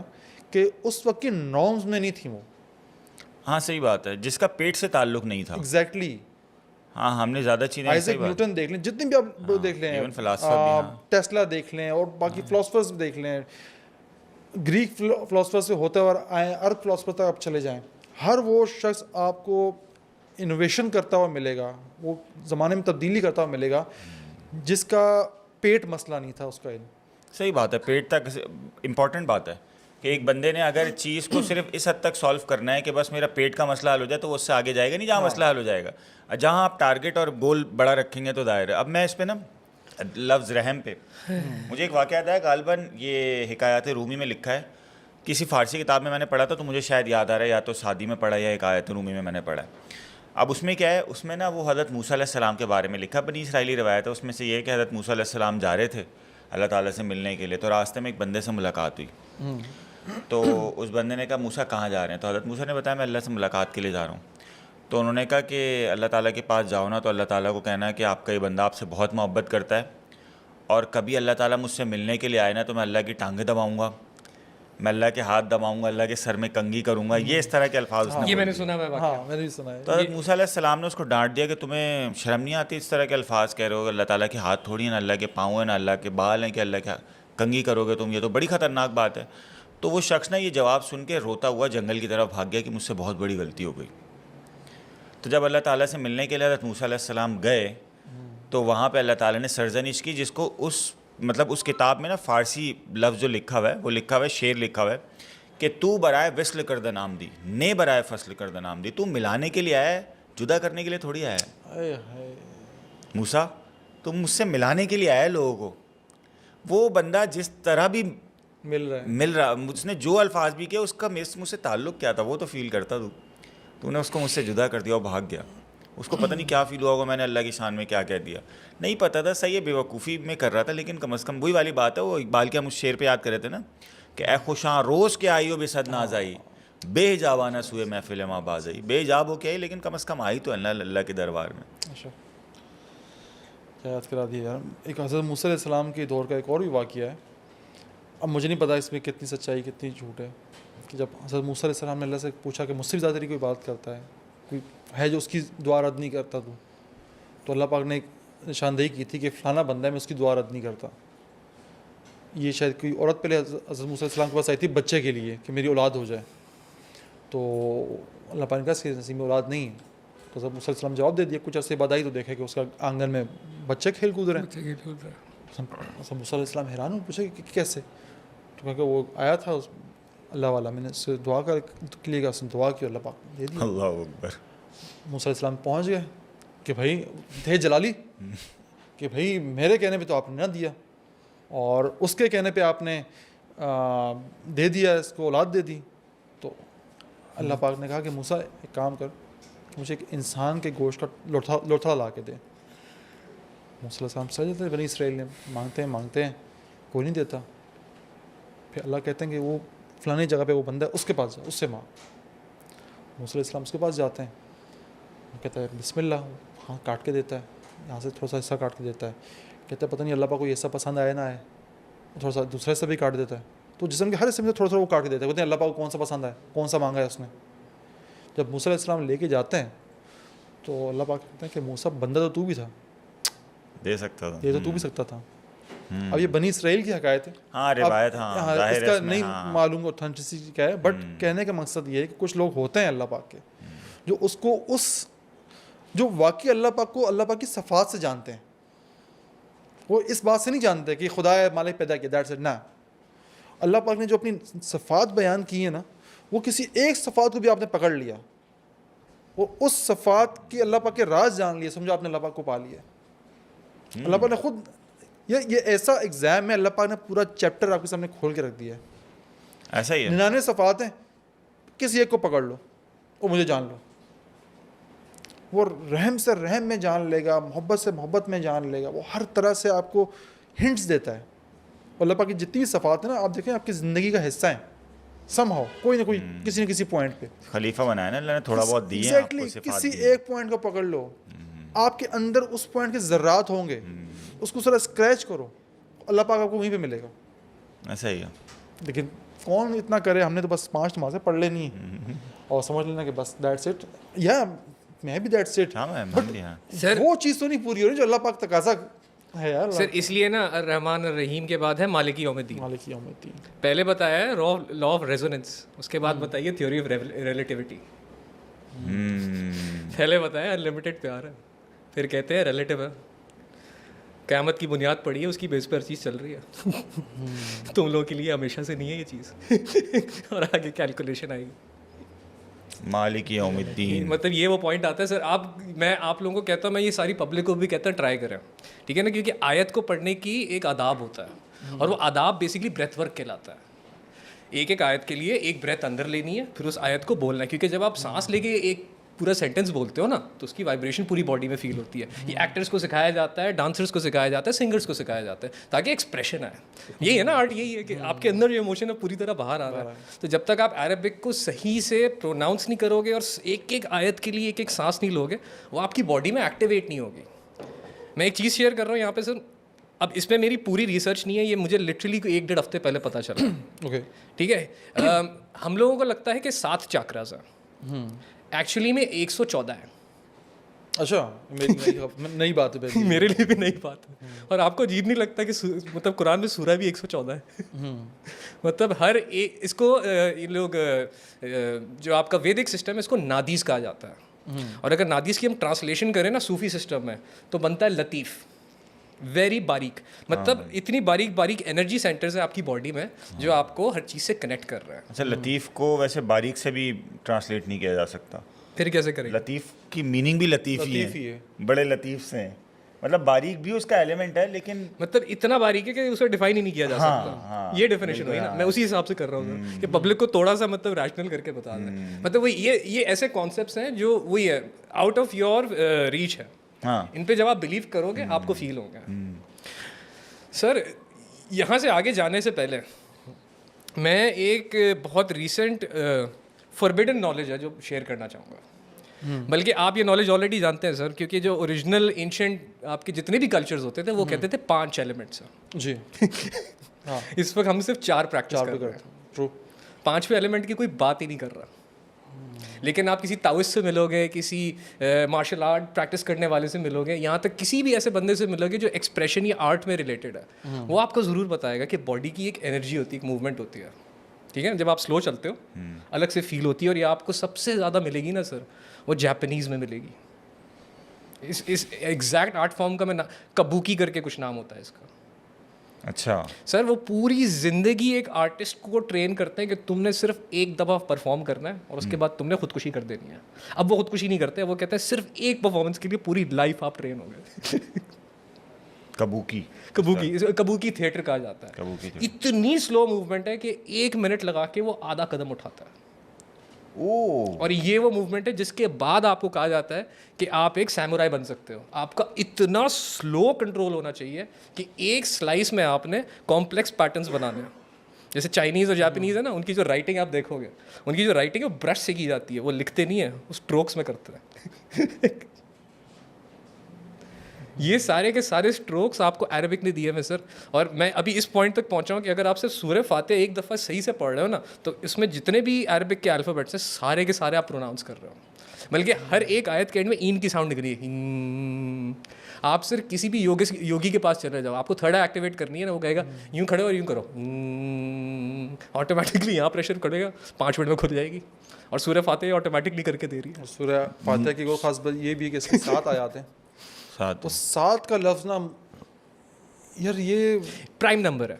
کہ اس وقت کی نارمز میں نہیں تھیں وہ. ہاں صحیح بات ہے, جس کا پیٹ سے تعلق نہیں تھا. ایگزیکٹلی. ہاں ہم نے زیادہ چیزیں, آئزیک نیوٹن دیکھ لیں, جتنے بھی آپ دیکھ لیں, ٹیسلا دیکھ لیں, اور باقی فلاسفرز دیکھ لیں, گریک فلاسفر سے ہوتے ہوئے آئیں ارتھ فلاسفر تک آپ چلے جائیں, ہر وہ شخص آپ کو انوویشن کرتا ہوا ملے گا, وہ زمانے میں تبدیلی کرتا ہوا ملے گا, جس کا پیٹ مسئلہ نہیں تھا اس کا علم. صحیح بات ہے, پیٹ تک امپورٹنٹ بات ہے کہ ایک بندے نے اگر چیز کو صرف اس حد تک سالو کرنا ہے کہ بس میرا پیٹ کا مسئلہ حل ہو جائے, تو وہ اس سے آگے جائے گا نہیں جہاں مسئلہ حل ہو جائے گا. جہاں آپ ٹارگیٹ اور گول بڑا رکھیں گے تو ظاہر ہے. اب میں اس پہ نا لفظ رحم پہ مجھے ایک واقعہ ہے, غالباً یہ حکایات رومی میں لکھا ہے, کسی فارسی کتاب میں میں نے پڑھا تھا, تو مجھے شاید یاد آ رہا ہے, یا تو سعدی میں پڑھا یا حکایات رومی میں نے پڑھا ہے. اب اس میں کیا ہے, اس میں نا وہ حضرت موسیٰ علیہ السلام کے بارے میں لکھا, بنی اسرائیلی روایت ہے. اس میں سے یہ ہے کہ حضرت موسیٰ علیہ السلام جا رہے تھے اللہ تعالیٰ سے ملنے کے لیے, تو راستے میں ایک بندے سے ملاقات ہوئی. تو اس بندے نے کہا موسیٰ کہاں جا رہے ہیں؟ تو حضرت موسیٰ نے بتایا میں اللہ سے ملاقات کے لیے جا رہا ہوں. تو انہوں نے کہا کہ اللہ تعالیٰ کے پاس جاؤ نا, تو اللہ تعالیٰ کو کہنا ہے کہ آپ کا یہ بندہ آپ سے بہت محبت کرتا ہے, اور کبھی اللہ تعالیٰ مجھ سے ملنے کے لیے آئے نا تو میں اللہ کی ٹانگیں دباؤں گا, میں اللہ کے ہاتھ دباؤں گا, اللہ کے سر میں کنگھی کروں گا. یہ اس طرح کے الفاظ اس نے, یہ میں نے سنا ہے. ہاں میں نے بھی سنا ہے. تو حضرت موسیٰ علیہ السلام نے اس کو ڈانٹ دیا کہ تمہیں شرم نہیں آتی اس طرح کے الفاظ کہہ رہے ہو, اللہ تعالیٰ کے ہاتھ تھوڑی ہیں, نہ اللہ کے پاؤں ہیں, نہ اللہ کے بال ہیں کہ اللہ کے کنگھی کرو گے تم, یہ تو بڑی خطرناک بات ہے. تو وہ شخص نے یہ جواب سن کے روتا ہوا جنگل کی طرف بھاگ گیا کہ مجھ سے بہت بڑی غلطی ہو گئی. تو جب اللہ تعالیٰ سے ملنے کے لیے حضرت موسیٰ علیہ السلام گئے, تو وہاں پہ اللہ تعالیٰ نے سرزنش کی, جس کو اس کتاب میں نا فارسی لفظ جو لکھا ہوا ہے وہ لکھا ہوا ہے, شعر لکھا ہوا ہے کہ تو برائے وصل کردہ نام دی، نے برائے فصل کردہ نام دی. تو ملانے کے لیے آیا ہے، جدا کرنے کے لیے تھوڑی آیا ہے. موسیٰ تم مجھ سے ملانے کے لیے آیا ہے لوگوں کو. وہ بندہ جس طرح بھی مل رہا، اس نے جو الفاظ بھی کیا، اس کا مجھ سے تعلق کیا تھا وہ تو فیل کرتا. تو نے اس کو مجھ سے جدا کر دیا اور بھاگ گیا. اس کو پتہ نہیں کیا فیل ہوا ہوگا، میں نے اللہ کی شان میں کیا کہہ دیا. نہیں پتہ تھا، صحیح ہے بے وقوفی میں کر رہا تھا، لیکن کم از کم وہی والی بات ہے. وہ اقبال کے ہم اس شعر پہ یاد کر رہے تھے نا کہ اے خوشاں روز کے آئی ہو بے صد ناز آئی، بے حجابانہ سوئے محفل ماں باز آئی. بے حجاب ہو کے آئی لیکن کم از کم آئی تو اللہ کے دربار میں. اچھا کیا یاد کرا دیا یار. ایک حضرت موسیٰ علیہ السلام کے دور کا ایک اور بھی واقعہ ہے. اب مجھے نہیں پتا اس میں کتنی سچائی کتنی جھوٹ ہے، کہ جب حضرت موسیٰ علیہ السلام نے اللہ سے پوچھا کہ مجھ سے بھی زیادہ تیری کوئی بات کرتا ہے، کوئی ہے جو اس کی دعا رد نہیں کرتا تو اللہ پاک نے ایک نشاندہی کی تھی کہ فلانا بندہ ہے میں اس کی دعا رد نہیں کرتا. یہ شاید کوئی عورت پہلے حضرت موسیٰ علیہ السلام کے پاس آئی تھی بچے کے لیے کہ میری اولاد ہو جائے. تو اللہ پاک نے کہا اس کے نصیب میں اولاد نہیں ہے. تو حضرت موسیٰ علیہ السلام جواب دے دیا. کچھ عرصے بعد آئی تو دیکھا کہ اس کا آنگن میں بچے کھیل کود رہے ہیں. حضرت موسیٰ علیہ السلام حیران ہو، پوچھا کہ کیسے؟ تو کہا کہ وہ آیا تھا اللہ والا، میں نے اس سے دعا کر کے لیے اس نے دعا کی، اللہ پاک دے دی. اللہ اکبر. موسیٰ علیہ السلام پہنچ گئے کہ بھائی تھے جلالی کہ بھائی میرے کہنے پہ تو آپ نے نہ دیا اور اس کے کہنے پہ آپ نے دے دیا، اس کو اولاد دے دی. تو اللہ پاک نے کہا کہ موسیٰ ایک کام کر، مجھے ایک انسان کے گوشت کا لوٹھا لا کے دے. موسیٰ علیہ السلام سجدے تھے، بنی اسرائیل نے مانگتے ہیں کوئی نہیں دیتا. پھر اللہ کہتے ہیں کہ وہ فلانی جگہ پہ وہ بندہ ہے، اس کے پاس جا، اس سے مانگ. موسیٰ علیہ السلام اس کے پاس جاتے ہیں، وہ کہتا ہے بسم اللہ، ہاں کاٹ کے دیتا ہے، یہاں سے تھوڑا سا حصہ کاٹ کے دیتا ہے. کہتا ہے پتہ نہیں اللہ پاک کو یہ حصہ پسند آیا نہ آئے، تھوڑا سا دوسرا حصہ بھی کاٹ دیتا ہے. تو جسم کے ہر حصے میں تھوڑا تھوڑا وہ کاٹ کے دیتا ہے. کہتے ہیں اللہ پاک کو کون سا پسند آیا، کون سا مانگا ہے اس نے. جب موسیٰ علیہ السلام لے کے جاتے ہیں تو اللہ پاک کہتے ہیں کہ موسیٰ بندہ تو بھی تھا، دے سکتا تھا، یہ تو بھی سکتا تھا. اب یہ بنی اسرائیل کی حکایت ہے، ہاں روایت، ہاں اس کا نہیں معلوم اوتھینٹسٹی کیا ہے، بٹ کہنے کا مقصد یہ ہے کہ کچھ لوگ ہوتے ہیں اللہ پاک کے جو اس کو جو واقعی اللہ پاک کو اللہ پاک کی صفات سے جانتے ہیں. وہ اس بات سے نہیں جانتے کہ خدا مالک پیدا کیا، دیٹس اٹ. نہ، اللہ پاک نے جو اپنی صفات بیان کی ہیں نا، وہ کسی ایک صفات کو بھی آپ نے پکڑ لیا، وہ اس صفات کی اللہ پاک کے راز جان لیے، سمجھو آپ نے اللہ پاک کو پا لیا. اللہ پاک نے خود یہ ایسا ایگزام ہے، اللہ پاک نے پورا چیپٹر آپ کے سامنے کھول کے رکھ دیا ہے. ایسا ہی ہے، 99 صفات ہیں، کسی ایک کو پکڑ لو، وہ مجھے جان لو. وہ رحم سے رحم میں جان لے گا، محبت سے محبت میں جان لے گا. وہ ہر طرح سے آپ کو ہنٹس دیتا ہے. اللہ پاک کی جتنی بھی صفات ہیں نا، آپ دیکھیں آپ کی زندگی کا حصہ ہیں سم ہاؤ، کوئی نہ کوئی کسی نہ کسی پوائنٹ پہ. خلیفہ بنایا نا اللہ نے، تھوڑا بہت دی ہے آپ کو صفات. کسی ایک پوائنٹ کو پکڑ لو، آپ کے اندر اس پوائنٹ کے ذرات ہوں گے، اس کو ذرا اسکریچ کرو، اللہ پاک آپ کو وہیں پہ ملے گا. ایسا ہی ہے. لیکن کون اتنا کرے؟ ہم نے تو بس 5 نمازیں پڑھ لینی ہیں اور سمجھ لینا کہ بس دیٹس اٹ. یا میں بھی دیٹس اٹ، بٹ وہ چیز تو نہیں پوری ہو رہی جو اللہ پاک تقاضا ہے یار. سر اس لیے نا الرحمن الرحیم کے بعد ہے مالک یوم الدین. مالک یوم الدین پہلے بتایا ہے لا آف ریزوننس، اس کے بعد بتائیے تھیوری آف ریلیٹیوٹی. پہلے بتایا انلمیٹڈ پیار ہے، پھر کہتے ہیں ریلیٹیو ہے. قیامت کی بنیاد پڑی ہے، اس کی بیس پہ ہر چیز چل رہی ہے. تم لوگوں کے لیے ہمیشہ سے نہیں ہے یہ چیز، اور آگے کیلکولیشن آئے گی. مالک یوم الدین مطلب یہ وہ پوائنٹ آتا ہے سر. میں آپ لوگوں کو کہتا ہوں، میں یہ ساری پبلک کو بھی کہتا ہوں ٹرائی کریں، ٹھیک ہے نا، کیونکہ آیت کو پڑھنے کی ایک آداب ہوتا ہے، اور وہ آداب بیسکلی بریتھ ورک کہلاتا ہے. ایک آیت کے لیے ایک بریتھ اندر لینی ہے، پھر اس آیت کو بولنا ہے، کیونکہ جب آپ سانس لے کے ایک پورا سینٹینس بولتے ہو نا تو اس کی وائبریشن پوری باڈی میں فیل ہوتی ہے. یہ ایکٹرس کو سکھایا جاتا ہے، ڈانسرس کو سکھایا جاتا ہے، سنگرس کو سکھایا جاتا ہے، تاکہ ایکسپریشن آئے. یہی ہے نا آرٹ، یہی ہے کہ آپ کے اندر جو ایموشن ہے پوری طرح باہر آ رہا ہے. تو جب تک آپ عربک کو صحیح سے پروناؤنس نہیں کرو گے اور ایک ایک آیت کے لیے ایک ایک سانس نہیں لو گے، وہ آپ کی باڈی میں ایکٹیویٹ نہیں ہوگی. میں ایک چیز شیئر کر رہا ہوں یہاں پہ سر. اب اس میں میری پوری ریسرچ نہیں ہے، یہ مجھے لٹرلی 1-1.5 ہفتے پہلے پتہ چلا. اوکے ٹھیک ہے. ہم لوگوں کو لگتا ہے کہ 7 چاکراز ہیں، ایکچولی میں 114 ہے. اچھا نئی بات ہے، میرے لیے بھی نئی بات ہے. اور آپ کو عجیب نہیں لگتا کہ مطلب قرآن میں سورہ بھی 114 ہے؟ مطلب ہر ایک اس کو لوگ جو آپ کا ویدک سسٹم ہے اس کو نادیز کہا جاتا ہے. اور اگر نادیز کی ہم ٹرانسلیشن کریں نا صوفی سسٹم میں تو بنتا ہے لطیف. ویری باریک, مطلب اتنی باریک باریک انرجی سینٹرز ہیں آپ کی باڈی میں جو آپ کو ہر چیز سے کنیکٹ کر رہے ہیں. اچھا, لطیف کو ویسے باریک سے بھی ٹرانسلیٹ نہیں کیا جا سکتا, پھر کیسے کریں گے؟ لطیف کی میننگ بھی لطیف ہی ہے, بڑے لطیف سے ہیں, مطلب باریک بھی اس کا ایلیمنٹ ہے, لیکن مطلب اتنا باریک ہے کہ اسے ڈیفائن ہی نہیں کیا جا سکتا. یہ ڈیفینیشن ہوئی نا, میں اسی حساب سے کر رہا ہوں کہ پبلک کو تھوڑا سا مطلب ریشنل کر کے بتا دیں. مطلب وہ یہ ایسے کانسیپٹس ہیں جو وہی ہے آؤٹ آف یور ریچ ہے, ان پہ جب آپ بلیو کرو گے آپ کو فیل ہوگا. سر یہاں سے آگے جانے سے پہلے میں ایک بہت ریسنٹ فوربیڈن نالج ہے جو شیئر کرنا چاہوں گا. بلکہ آپ یہ نالج آلریڈی جانتے ہیں سر, کیونکہ جو اوریجنل اینشینٹ آپ کے جتنے بھی کلچرز ہوتے تھے وہ کہتے تھے 5 ایلیمنٹس ہیں. جی اس وقت ہم صرف 4 پریکٹس کر رہے ہیں, 5ویں ایلیمنٹ کی کوئی بات ہی نہیں کر رہا. لیکن آپ کسی تاؤسٹ سے ملو گے, کسی مارشل آرٹ پریکٹس کرنے والے سے ملو گے, یہاں تک کسی بھی ایسے بندے سے ملو گے جو ایکسپریشن یا آرٹ میں ریلیٹڈ ہے, وہ آپ کو ضرور بتائے گا کہ باڈی کی ایک انرجی ہوتی ہے, ایک موومنٹ ہوتی ہے. ٹھیک ہے, جب آپ سلو چلتے ہو الگ سے فیل ہوتی ہے, اور یہ آپ کو سب سے زیادہ ملے گی نا سر, وہ جاپنیز میں ملے گی. اس ایگزیکٹ آرٹ فارم کا میں کبوکی کر کے کچھ نام ہوتا ہے اس کا. اچھا سر وہ پوری زندگی ایک آرٹسٹ کو ٹرین کرتے ہیں کہ تم نے صرف ایک دفعہ پرفارم کرنا ہے اور اس کے بعد تم نے خودکشی کر دینی ہے. اب وہ خودکشی نہیں کرتے, وہ کہتے ہیں صرف ایک پرفارمنس کے لیے پوری لائف آپ ٹرین ہو گئے. کبوکی تھیٹر کہا جاتا ہے. اتنی سلو موومنٹ ہے کہ 1 منٹ لگا کے وہ آدھا قدم اٹھاتا ہے. اور یہ وہ موومنٹ ہے جس کے بعد آپ کو کہا جاتا ہے کہ آپ ایک سیمورائی بن سکتے ہو. آپ کا اتنا سلو کنٹرول ہونا چاہیے کہ ایک سلائس میں آپ نے کمپلیکس پیٹرنس بنانے ہیں. جیسے چائنیز اور جاپنیز ہے نا, ان کی جو رائٹنگ آپ دیکھو گے, ان کی جو رائٹنگ ہے وہ برش سے کی جاتی ہے, وہ لکھتے نہیں ہیں, وہ اسٹروکس میں کرتے ہیں. یہ سارے کے سارے اسٹروکس آپ کو عربک نے دیے ہیں سر. اور میں ابھی اس پوائنٹ تک پہنچا ہوں کہ اگر آپ صرف سورہ فاتحہ ایک دفعہ صحیح سے پڑھ رہے ہو نا, تو اس میں جتنے بھی عربک کے الفابیٹس ہیں سارے کے سارے آپ پروناؤنس کر رہے ہو. بلکہ ہر ایک آیت کے اینڈ میں این کی ساؤنڈ نکلی ہے. آپ صرف کسی بھی یوگی کے پاس چلے جاؤ, آپ کو تھرڈ ایکٹیویٹ کرنی ہے نا, وہ کہے گا یوں کھڑے اور یوں کرو, آٹومیٹکلی یہاں پریشر کھڑے گا, 5 منٹ میں کھل جائے گی. اور سورہ فاتحہ آٹومیٹکلی کر کے دے رہی ہے. سورہ فاتحہ کی وہ خاص بات یہ بھی ہے کہ اس کی 7 آیات ہیں. تو 7 کا لفظ نا یار یہ پرائم نمبر ہے.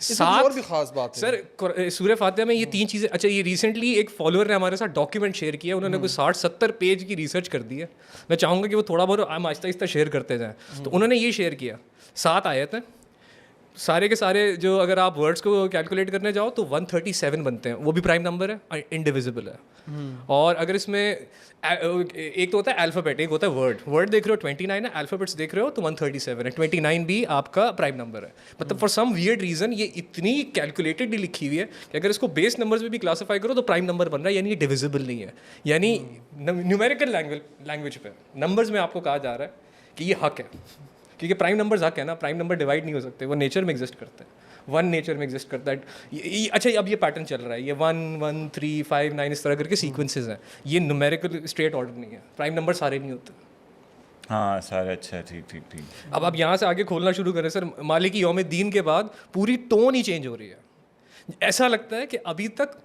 7 اور بھی خاص بات ہے سر سورہ فاتحہ میں یہ 3 چیزیں. اچھا یہ ریسنٹلی ایک فالوور نے ہمارے ساتھ ڈاکیومنٹ شیئر کیا, انہوں نے کوئی 60-70 پیج کی ریسرچ کر دی ہے. میں چاہوں گا کہ وہ تھوڑا بہت ہم آہستہ آہستہ شیئر کرتے جائیں. تو انہوں نے یہ شیئر کیا 7 آیت ہیں, سارے کے سارے جو اگر آپ ورڈس کو کیلکولیٹ کرنے جاؤ تو 137 بنتے ہیں. وہ بھی پرائم نمبر ہے, انڈیویزبل ہے. اور اگر اس میں ایک تو ہوتا ہے الفابیٹ, ایک ہوتا ہے ورڈ دیکھ رہے ہو 29 ہے, الفابیٹس دیکھ رہے ہو تو 137 ہے. 29 بھی آپ کا پرائم نمبر ہے. مطلب فار سم ویئرڈ ریزن یہ اتنی کیلکولیٹڈلی لکھی ہوئی ہے کہ اگر اس کو بیس نمبرز میں بھی کلاسیفائی کرو تو پرائم نمبر بن رہا ہے, یعنی یہ ڈیویزبل نہیں ہے. یعنی نیومیریکل لینگویج پہ نمبرز میں آپ کو کہا جا رہا ہے کہ یہ حق ہے, کیونکہ پرائم نمبرز حق ہے نا. پرائم نمبر ڈیوائڈ نہیں ہو سکتے, وہ نیچر میں ایگزسٹ کرتے ہیں. 1 نیچر میں ایگزسٹ کرتا ہے. اچھا اب یہ پیٹرن چل رہا ہے, یہ 1 1 3 5 9 اس طرح کر کے سیکوینسز ہیں. یہ نومیریکل اسٹریٹ آرڈر نہیں ہے. پرائم نمبر سارے نہیں ہوتے. ہاں سارے. اچھا ٹھیک. اب آپ یہاں سے آگے کھولنا شروع کریں سر, مالک یوم الدین کے بعد پوری ٹون ہی چینج ہو رہی ہے. ایسا لگتا ہے کہ ابھی تک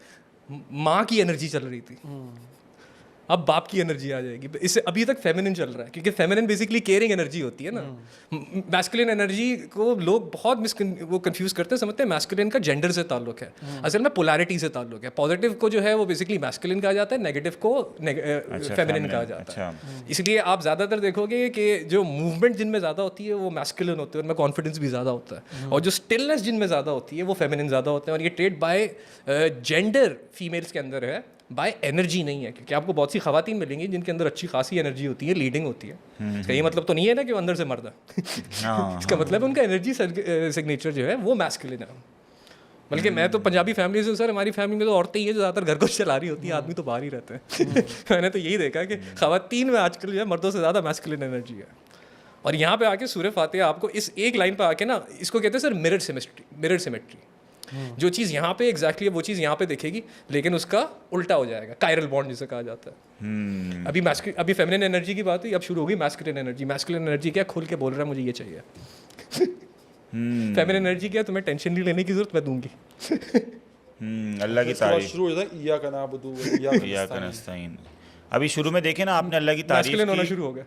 ماں کی انرجی چل رہی تھی, اب باپ کی انرجی آ جائے گی. اس سے ابھی تک فیمنن چل رہا ہے, کیونکہ فیمنن بیسکلی کیئرنگ انرجی ہوتی ہے نا. میسکولین انرجی کو لوگ بہت وہ کنفیوز کرتے ہیں, سمجھتے ہیں میسکولین کا جینڈر سے تعلق ہے. اصل میں پولیرٹی سے تعلق ہے. پازیٹیو کو جو ہے وہ بیسکلی میسکولین کہا جاتا ہے, نیگیٹو کو فیمنن کہا جاتا ہے. اس لیے آپ زیادہ تر دیکھو گے کہ جو موومنٹ جن میں زیادہ ہوتی ہے وہ میسکولین ہوتے ہیں, ان میں کانفیڈنس بھی زیادہ ہوتا ہے. اور جو اسٹلنس جن میں زیادہ ہوتی ہے وہ فیمنن زیادہ ہوتے ہیں. اور یہ ٹریٹ بائی جینڈر فیمیلس کے اندر ہے, بائی انرجی نہیں ہے. کیونکہ آپ کو بہت سی خواتین ملیں گی جن کے اندر اچھی خاصی انرجی ہوتی ہے, لیڈنگ ہوتی ہے. اس کا یہ مطلب تو نہیں ہے نا کہ وہ اندر سے مرد ہے. اس کا مطلب ان کا انرجی سگنیچر جو ہے وہ میسکولین ہے. بلکہ میں تو پنجابی فیملی سے, سر ہماری فیملی میں تو عورتیں ہی ہیں جو زیادہ تر گھر کو چلا رہی ہوتی ہیں, آدمی تو باہر ہی رہتے ہیں. میں نے تو یہی دیکھا کہ خواتین میں آج کل جو ہے مردوں سے زیادہ میسکولین انرجی ہے. اور یہاں پہ آ کے سورہ فاتحہ آپ کو اس ایک لائن پہ آ کے نا, اس کو کہتے ہیں سر مرر سیمیٹری. جو چیز یہاں پہ ایگزیکٹلی ہے وہ چیز یہاں پہ دیکھے گی, لیکن اس کا الٹا ہو جائے گا. کائرل بانڈ جسے کہا جاتا ہے. ابھی فیمنن انرجی کی بات ہوئی, اب شروع ہوگی میسکولین انرجی. میسکولین انرجی کیا کھل کے بول رہا ہے مجھے یہ چاہیے. فیمنن انرجی کیا تمہیں ٹینشن نہیں لینے کی ضرورت, میں دوں گی. اللہ کی تعریف شروع ہو جاتا ہے ایاک نعبد و ایاک نستعین. ابھی شروع میں دیکھیں نا آپ نے اللہ کی تعریف میسکولین ہونا شروع ہو گیا.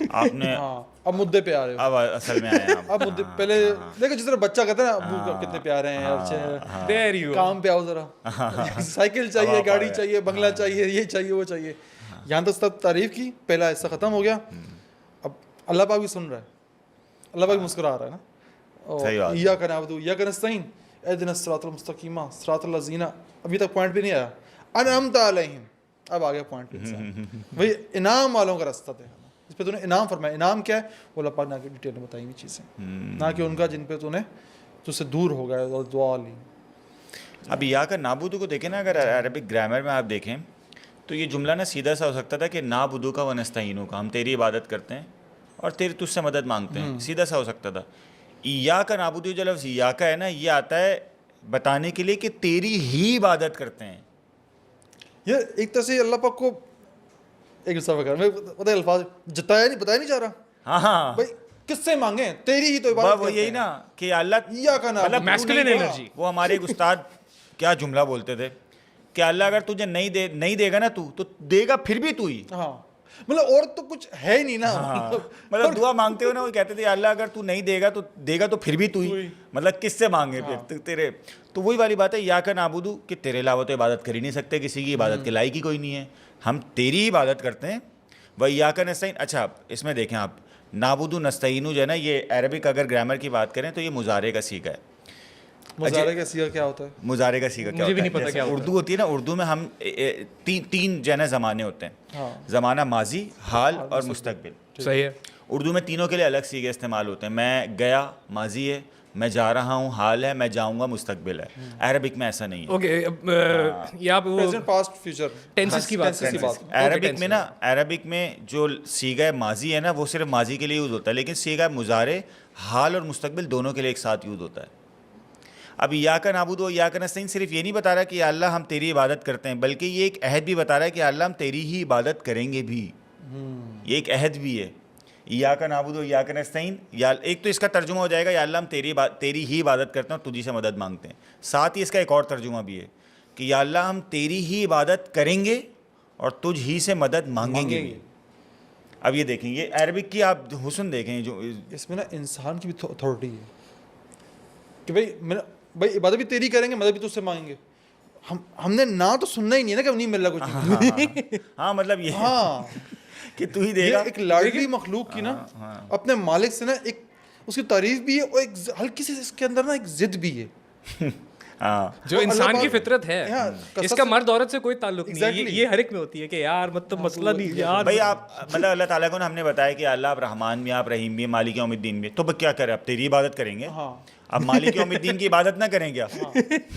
آپ نے ہاں اب مدعے پہ آ رہے ہو. اب اصل میں آئے آپ. اب مدعے پہلے دیکھو جس طرح بچہ کہتا ہے نا ابو کتنے پیارے ہیں اچھے ہیں, There you go. کام پہ آؤ ذرا, سائیکل چاہیے, گاڑی چاہیے, بنگلہ چاہیے, یہ چاہیے, وہ چاہیے. یہاں تک سب تعریف کی, پہلا حصہ ختم ہو گیا. اب اللہ پاک بھی سن رہا ہے, اللہ پاک بھی مسکرا رہا ہے نا. ایاک نعبد و ایاک نستعین اہدنا الصراط المستقیم صراط الذین, ابھی تک پوائنٹ پہ نہیں آیا, انعمت علیہم, اب آ گیا پوائنٹ پہ. بھائی انعام والوں کا راستہ دے, اس پہ تو نے انعام فرمایا. انعام کیا ہے وہ اللہ پاک نے آگے ڈیٹیل میں بتائی ہوئی چیزیں, نہ کہ ان کا جن پہ تو نے تجھ سے دور ہو گیا اور دعا لی. اب ایاک نعبد کو دیکھیں نا, اگر عربک گرامر میں آپ دیکھیں تو یہ جملہ نا سیدھا سا ہو سکتا تھا کہ نعبد کا و نستعین کا, ہم تیری عبادت کرتے ہیں اور تیری تجھ سے مدد مانگتے ہیں, سیدھا سا ہو سکتا تھا. ایاک نعبد جو لفظ ایاک ہے نا, یہ آتا ہے بتانے کے لیے کہ تیری ہی عبادت کرتے ہیں. یہ ایک طرح سے اللہ پاک کو ایک صفحہ کر, میں پتہ ہے الفاظ بتایا نہیں جا رہا. ہاں ہاں بھائی کس سے مانگیں, تیری ہی تو عبادت وہ یہی نا کہ اللہ ایاک نعبد. Masculine energy. وہ ہمارے ایک استاد کیا جملہ بولتے تھے کہ اللہ اگر تجھے نہیں دے گا نا تو دے گا پھر بھی تو ہی. ہاں مطلب اور تو کچھ ہے ہی نہیں نا. مطلب دعا مانگتے ہو نا, وہ کہتے تھے اللہ اگر تو نہیں دے گا تو پھر بھی تو ہی, مطلب کس سے مانگے پھر تیرے. تو وہی والی بات ہے ایاک نعبد کہ تیرے علاوہ تو عبادت کر ہی نہیں سکتے, کسی کی عبادت کے لائق ہی کوئی نہیں ہے, ہم تیری عبادت کرتے ہیں. وہ ایاک نستعین. اچھا اس میں دیکھیں آپ, نعبد نستعین جو ہے نا, یہ عربک اگر گرامر کی بات کریں تو یہ مضارع کا صیغہ ہے. مضارع کا صیغہ کیا ہوتا ہے؟ مضارع کا صیغہ کیا ہوتا ہے؟ جیسے اردو ہوتی ہے نا, اردو میں ہم تین جو ہے نا زمانے ہوتے ہیں, زمانہ ماضی, حال اور مستقبل. صحیح ہے. اردو میں تینوں کے لیے الگ صیغے استعمال ہوتے ہیں. میں گیا ماضی ہے, میں جا رہا ہوں حال ہے, میں جاؤں گا مستقبل ہے. عربک میں ایسا نہیں ہے. اوکے یہاں پہ وہ پریزنٹ پاسٹ فیوچر ٹینسز کی بات ہے. عربک میں نا, عربک میں جو صیغہ ماضی ہے نا وہ صرف ماضی کے لیے یوز ہوتا ہے, لیکن صیغہ مضارع حال اور مستقبل دونوں کے لیے ایک ساتھ یوز ہوتا ہے. اب ایاک نعبد و ایاک نستعین صرف یہ نہیں بتا رہا کہ یا اللہ ہم تیری عبادت کرتے ہیں, بلکہ یہ ایک عہد بھی بتا رہا ہے کہ یا اللہ ہم تیری ہی عبادت کریں گے بھی. یہ ایک عہد بھی ہے. ایاک نعبد و ایاک نستعین, یا ایک تو اس کا ترجمہ ہو جائے گا یا اللہ ہم تیری ہی عبادت کرتے ہیں اور تجھی سے مدد مانگتے ہیں. ساتھ ہی اس کا ایک اور ترجمہ بھی ہے کہ یا اللہ ہم تیری ہی عبادت کریں گے اور تجھ ہی سے مدد مانگیں گے بھی. اب یہ دیکھیں, یہ عربک کی آپ حسن دیکھیں, جو اس میں نا انسان کی بھی اتھارٹی ہے کہ بھائی عبادت بھی تیری کریں گے, مدد بھی تجھ سے مانگیں گے. ہم نے نہ تو سننا ہی نہیں ہے نا کہ نہیں مل رہا کچھ. ہاں مطلب یہ ہاں کہ تو ہی دے گا. ایک لاڈلی مخلوق کی نا اپنے مالک سے نا ایک اس کی تعریف بھی ہے, اور ایک ہلکی سی اس کے اندر نا ایک ضد بھی ہے جو انسان کی فطرت ہے. اس کا مرد عورت سے کوئی تعلق نہیں ہے, یہ ہر ایک میں ہوتی ہے کہ یار مطلب مسئلہ نہیں یار. بھائی آپ مطلب اللہ تعالیٰ کو ہم نے بتایا کہ اللہ آپ رحمان بھی, آپ رحیم بھی, مالک یوم الدین بھی, تو کیا کریں, اب تیری عبادت کریں گے. اب مالک یوم الدین کی عبادت نہ کریں کیا؟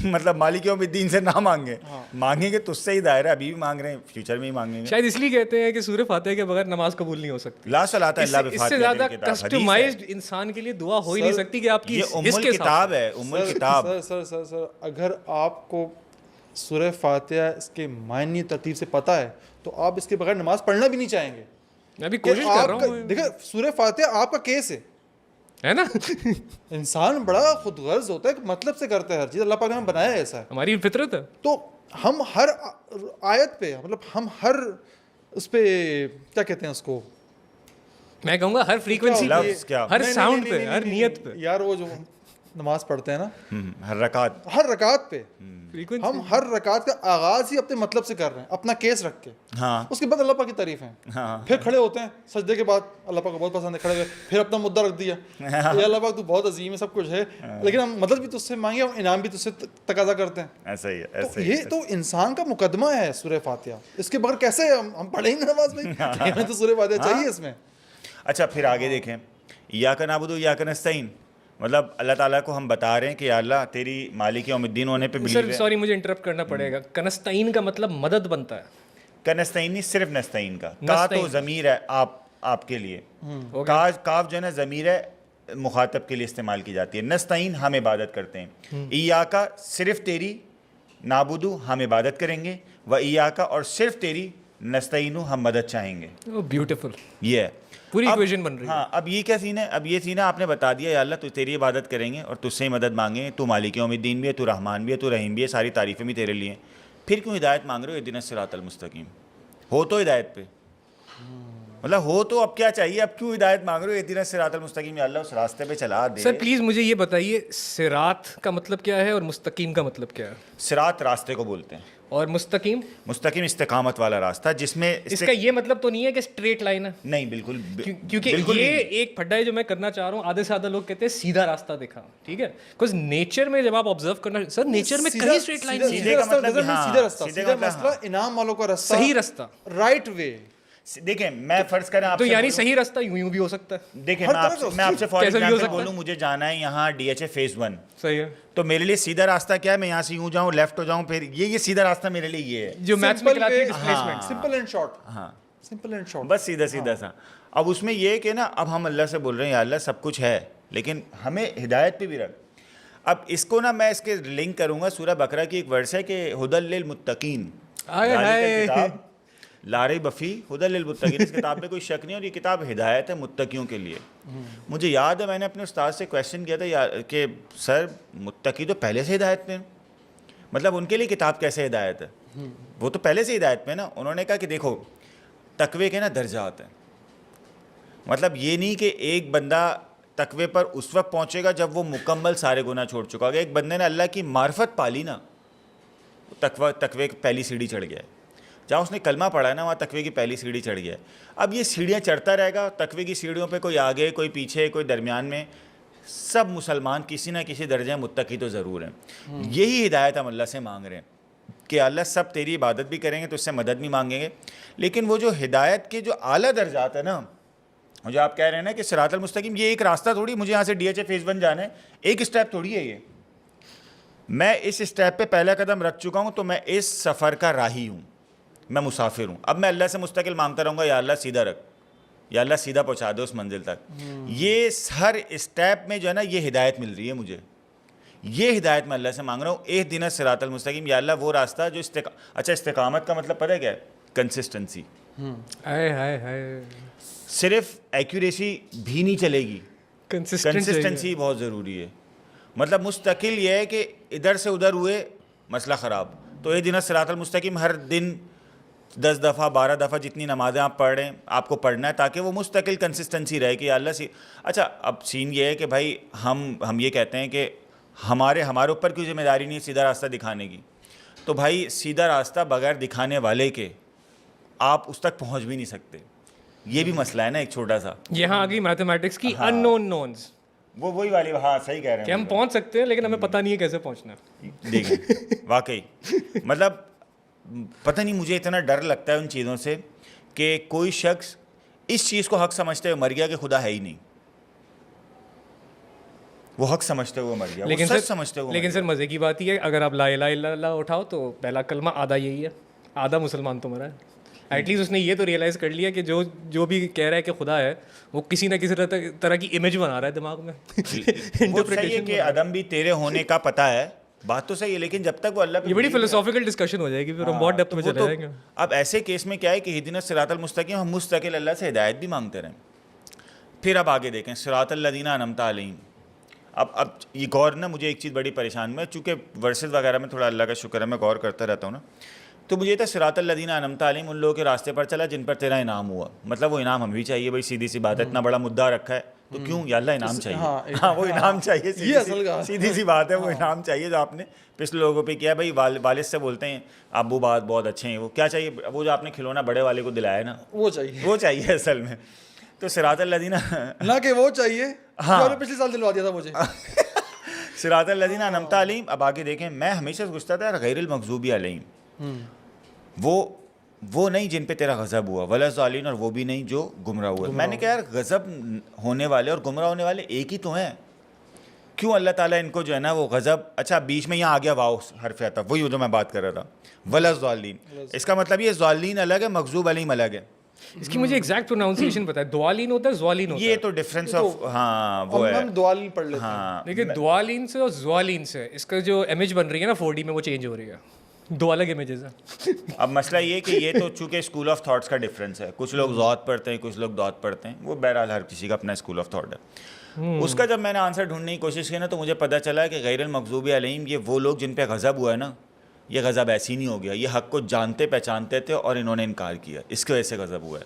مطلب مالک یوم الدین سے نہ مانگیں, مانگیں گے تجھ سے ہی دائرہ, ابھی بھی مانگ رہے ہیں, فیوچر میں ہی مانگیں گے. شاید اس لیے کہتے ہیں کہ سورہ فاتحہ کے بغیر نماز قبول نہیں ہو سکتی. لا صلاۃ الا بفاتحہ. اس سے زیادہ کسٹمائزڈ انسان کے لیے دعا ہو ہی نہیں سکتی کہ آپ کی یہ ام الکتاب ہے, ام الکتاب. سر اگر آپ کو سورہ فاتحہ اس کے معنی ترتیب سے پتہ ہے تو آپ اس کے بغیر نماز پڑھنا بھی نہیں چاہیں گے. میں بھی کوشش کر رہا ہوں. دیکھیں سورہ فاتحہ آپ کا کیس ہے نا. انسان بڑا خود غرض ہوتا ہے, مطلب سے کرتا ہے ہر چیز, اللہ پاک نے بنایا ہے ایسا ہے, ہماری فطرت ہے. تو ہم ہر آیت پہ, مطلب ہم ہر اس پہ کیا کہتے ہیں اس کو, میں کہوں گا ہر فریکوینسی پہ, ہر ساؤنڈ پہ, ہر نیت پہ. یار وہ جو نماز پڑھتے ہیں نا ہر رکعت پہ, ہم ہر رکعت کا آغاز ہی اپنے مطلب سے کر رہے ہیں, اپنا کیس رکھ کے. اس کے بعد اللہ پاک کی تعریف ہے, پھر کھڑے ہوتے ہیں سجدے کے بعد, اللہ پاک کو بہت پسند ہے, کھڑے ہوئے پھر اپنا مدعا رکھ دیا, یہ اللہ پاک تو بہت عظیم ہے, سب کچھ ہے, لیکن ہم مدد بھی تجھ سے مانگے, ہم انعام بھی تجھ سے تقاضا کرتے ہیں. ایسا ہی ہے. تو یہ تو انسان کا مقدمہ ہے سورہ فاتحہ, اس کے بغیر کیسے ہم پڑھیں گے نماز میں؟ ہمیں تو سورہ فاتحہ چاہیے اس میں. اچھا پھر آگے دیکھیں, ایاک نعبد و ایاک نستعین, مطلب اللہ تعالیٰ کو ہم بتا رہے ہیں کہ یا اللہ تیری مالک یوم الدین ہونے پہ بلیو ہے. سوری مجھے انٹرپٹ کرنا پڑے گا, کنستعین کا مطلب مدد بنتا ہے. کنستعین نہیں, صرف نستعین کا. کا تو ضمیر ہے آپ کے لیے, کاف جو ہے نا ضمیر ہے, مخاطب کے لیے استعمال کی جاتی ہے. نستعین ہم عبادت کرتے ہیں. ایاکا صرف تیری, نعبدو ہم عبادت کریں گے, و ایاکا اور صرف تیری, نستعینو ہم مدد چاہیں گے. بیوٹیفل, یہ ہے پوری ایکویشن بن رہی ہے. ہاں اب یہ کیا سین ہے, اب یہ سین ہے آپ نے بتا دیا یا اللہ تو تیری عبادت کریں گے اور تجھ سے ہی مدد مانگیں گے, تو مالک یوم الدین بھی ہے, تو رحمان بھی ہے, تو رحیم بھی ہے, ساری تعریفیں بھی تیرے لیے ہیں. پھر کیوں ہدایت مانگ رہے ہو, اہدنا الصراط المستقیم, ہو تو ہدایت پہ. مطلب ہو تو اب کیا چاہیے, اب کیوں ہدایت مانگ رہے ہو؟ اہدنا الصراط المستقیم, یا اللہ اس راستے پہ چلا دے. سر پلیز مجھے یہ بتائیے صراط کا مطلب کیا ہے اور مستقیم کا مطلب کیا ہے؟ صراط راستے کو بولتے ہیں, اور مستقیم؟ مستقیم استقامت والا راستہ, جس میں اس کا یہ مطلب تو نہیں ہے کہ اسٹریٹ لائن ہے؟ نہیں بالکل, کیونکہ یہ ایک پھڈا ہے جو میں کرنا چاہ رہا ہوں. آدھے سے زیادہ لوگ کہتے ہیں سیدھا راستہ دکھا, ٹھیک ہے, بیکاز نیچر میں جب آپ آبزرو کرنا, سر نیچر میں کہیں اسٹریٹ لائن نہیں ہے. سیدھا راستہ, سیدھا مسئلہ انعام والوں کا راستہ, صحیح راستہ, رائٹ وے. دیکھیں میں فرض کریں آپ تو یعنی صحیح راستہ یوں بھی ہو سکتا ہے. دیکھیں میں آپ سے فار ایگزامپل بولوں, مجھے جانا ہے یہاں DHA فیز 1, صحیح ہے, تو میرے لیے سیدھا راستہ کیا ہے؟ میں یہاں سے یوں جاؤں, لیفٹ ہو جاؤں, پھر یہ سیدھا راستہ میرے لیے یہ ہے جو میتھس میں کراتی ہے ڈسپلیسمنٹ. سمپل اینڈ شارٹ, ہاں سمپل اینڈ شارٹ, بس سیدھا سیدھا سا. اب اس میں یہ کہ نا, اب ہم اللہ سے بول رہے ہیں یا اللہ سب کچھ ہے لیکن ہمیں ہدایت پہ بھی رکھ. اب اس کو نا میں اس کے لنک کروں گا, سورہ بقرہ کی ایک ورس ہے کہ ہدی للمتقین, لا ریب فیہ ہدی للمتقین, اس کتاب میں کوئی شک نہیں, اور یہ کتاب ہدایت ہے متقیوں کے لیے. مجھے یاد ہے میں نے اپنے استاد سے کویشچن کیا تھا کہ سر متقی تو پہلے سے ہدایت میں, مطلب ان کے لیے کتاب کیسے ہدایت ہے؟ وہ تو پہلے سے ہدایت میں نا. انہوں نے کہا کہ دیکھو تقوی کے نا درجات ہیں, مطلب یہ نہیں کہ ایک بندہ تقوی پر اس وقت پہنچے گا جب وہ مکمل سارے گناہ چھوڑ چکا ہوگا. ایک بندے نے اللہ کی معرفت پالی نا, تقوی کی پہلی سیڑھی چڑھ گیا ہے. جہاں اس نے کلمہ پڑھا ہے نا وہاں تقوی کی پہلی سیڑھی چڑھ گیا ہے. اب یہ سیڑھیاں چڑھتا رہے گا, تقوی کی سیڑھیوں پہ کوئی آگے کوئی پیچھے کوئی درمیان میں, سب مسلمان کسی نہ کسی درجے متقی تو ضرور ہیں. یہی ہدایت ہم اللہ سے مانگ رہے ہیں کہ اللہ سب تیری عبادت بھی کریں گے تو اس سے مدد بھی مانگیں گے, لیکن وہ جو ہدایت کے جو اعلیٰ درجات ہیں نا, جو آپ کہہ رہے ہیں نا کہ صراط المستقیم, یہ ایک راستہ تھوڑی, مجھے یہاں سے DHA فیز 1 جانا ہے, ایک اسٹیپ تھوڑی ہے یہ. میں اس اسٹیپ پہ پہلا قدم رکھ چکا ہوں تو میں اس سفر کا راہی ہوں, میں مسافر ہوں. اب میں اللہ سے مستقل مانگتا رہوں گا یا اللہ سیدھا رکھ, یا اللہ سیدھا پہنچا دے اس منزل تک. یہ ہر اسٹیپ میں جو ہے نا یہ ہدایت مل رہی ہے مجھے, یہ ہدایت میں اللہ سے مانگ رہا ہوں. اہدنا الصراط المستقیم, یا اللہ وہ راستہ جو اچھا استقامت کا مطلب پتہ ہے کیا ہے؟ کنسسٹنسی. صرف ایکوریسی بھی نہیں چلے گی, کنسسٹنسی بہت ضروری ہے. مطلب مستقل یہ ہے کہ ادھر سے ادھر ہوئے مسئلہ خراب, تو اہدنا الصراط المستقیم ہر دن 10 دفعہ 12 دفعہ جتنی نمازیں آپ پڑھ رہے ہیں آپ کو پڑھنا ہے, تاکہ وہ مستقل کنسسٹنسی رہے کہ اللہ سے. اچھا اب سین یہ ہے کہ بھائی ہم یہ کہتے ہیں کہ ہمارے اوپر کوئی ذمہ داری نہیں سیدھا راستہ دکھانے کی, تو بھائی سیدھا راستہ بغیر دکھانے والے کے آپ اس تک پہنچ بھی نہیں سکتے. یہ بھی مسئلہ ہے نا ایک چھوٹا سا. یہاں آ گئی میتھمیٹکس کی ان نون نونز, وہی والی, ہاں صحیح کہہ رہے ہیں کہ ہم پہنچ سکتے ہیں لیکن ہمیں پتہ نہیں ہے کیسے پہنچنا ہے. دیکھیں واقعی مطلب پتہ نہیں, مجھے اتنا ڈر لگتا ہے ان چیزوں سے کہ کوئی شخص اس چیز کو حق سمجھتے ہوئے مر گیا کہ خدا ہے ہی نہیں. وہ حق سمجھتے ہوئے مر گیا, لیکن وہ سچ سمجھتے ہوئے. لیکن سر مزے کی بات یہ ہے, اگر آپ لا الہ الا اللہ اٹھاؤ تو پہلا کلمہ آدھا یہی ہے, آدھا مسلمان تو مرا ہے. ایٹ لیسٹ اس نے یہ تو ریئلائز کر لیا کہ جو بھی کہہ رہا ہے کہ خدا ہے وہ کسی نہ کسی طرح کی امیج بنا رہا ہے دماغ میں. وہ صحیح ہے کہ عدم بھی تیرے ہونے کا پتہ ہے, بات تو صحیح ہے, لیکن جب تک وہ اللہ پہ, یہ بڑی فلسافیکل ڈسکشن ہو جائے گی, پھر ہم بہت ڈیپتھ میں چلے جائیں گے. اب ایسے کیس میں کیا ہے کہ اہدنا الصراط المستقیم, ہم مستقل اللہ سے ہدایت بھی مانگتے رہیں. پھر اب آگے دیکھیں صراط الذین انعمت علیہم. اب یہ غور نا, مجھے ایک چیز بڑی پریشان میں, چونکہ ورسز وغیرہ میں تھوڑا اللہ کا شکر ہے میں غور کرتا رہتا ہوں نا, تو مجھے تھا صراط الذین انعمت علیہم, ان لوگوں کے راستے پر چلا جن پر تیرا انعام ہوا. مطلب وہ انعام ہمیں بھی چاہیے بھائی, سیدھی سی بات ہے, اتنا بڑا مدعا رکھا ہے تو کیوں یا اللہ انعام چاہیے. ہاں وہ انعام چاہیے, سیدھی سی بات ہے, وہ انعام چاہیے جو آپ نے پچھلے لوگوں پہ کیا. بھائی والد سے بولتے ہیں ابو بات بہت اچھے ہیں, وہ کیا چاہیے, وہ جو آپ نے کھلونا بڑے والے کو دلایا نا وہ چاہیے اصل میں. تو صراط الذین نہ کہ وہ چاہیے جو نے پچھلے سال دلوا دیا تھا مجھے. صراط الذین انعمت علیہم. اب آگے دیکھیں, میں ہمیشہ سوچتا تھا غیر المغضوب علیہم, وہ نہیں جن پہ تیرا غضب ہوا, ولا الضالین, اور وہ بھی نہیں جو گمراہ ہوئے. میں نے کہا یار غضب ہونے والے اور گمراہ ہونے والے ایک ہی تو ہیں, کیوں اللہ تعالیٰ ان کو جو ہے نا وہ غضب, اچھا بیچ میں یہاں آ گیا واو حرف عطف, وہی جو میں بات کر رہا تھا, ولا الضالین. اس کا مطلب یہ ضالین الگ ہے, مغضوب علیہم الگ ہے. اس کی مجھے ایگزیکٹ پروناؤنسیشن پتہ ہے, دوالین ہوتا ہے زوالین ہوتا ہے. یہ تو ڈفرینس آف, ہاں وہ ہے, ہم دوالین پڑھ لیتے ہیں. ہاں دیکھیں دوالین سے اور زوالین سے اس کا جو امیج بن رہی ہے نا 4D میں وہ چینج ہو رہی ہے, دو الگ امیجز ہیں. اب مسئلہ یہ کہ یہ تو چونکہ اسکول آف تھاٹس کا ڈفرینس ہے, کچھ لوگ ذات پڑھتے ہیں کچھ لوگ دات پڑھتے ہیں, وہ بہرحال ہر کسی کا اپنا اسکول آف تھاٹ ہے. اس کا جب میں نے آنسر ڈھونڈنے کی کوشش کی نا تو مجھے پتہ چلا کہ غیر المغضوب علیہم یہ وہ لوگ جن پہ غضب ہوا ہے نا, یہ غضب ایسی نہیں ہو گیا, یہ حق کو جانتے پہچانتے تھے اور انہوں نے انکار کیا, اس کی وجہ سے غضب ہوا ہے.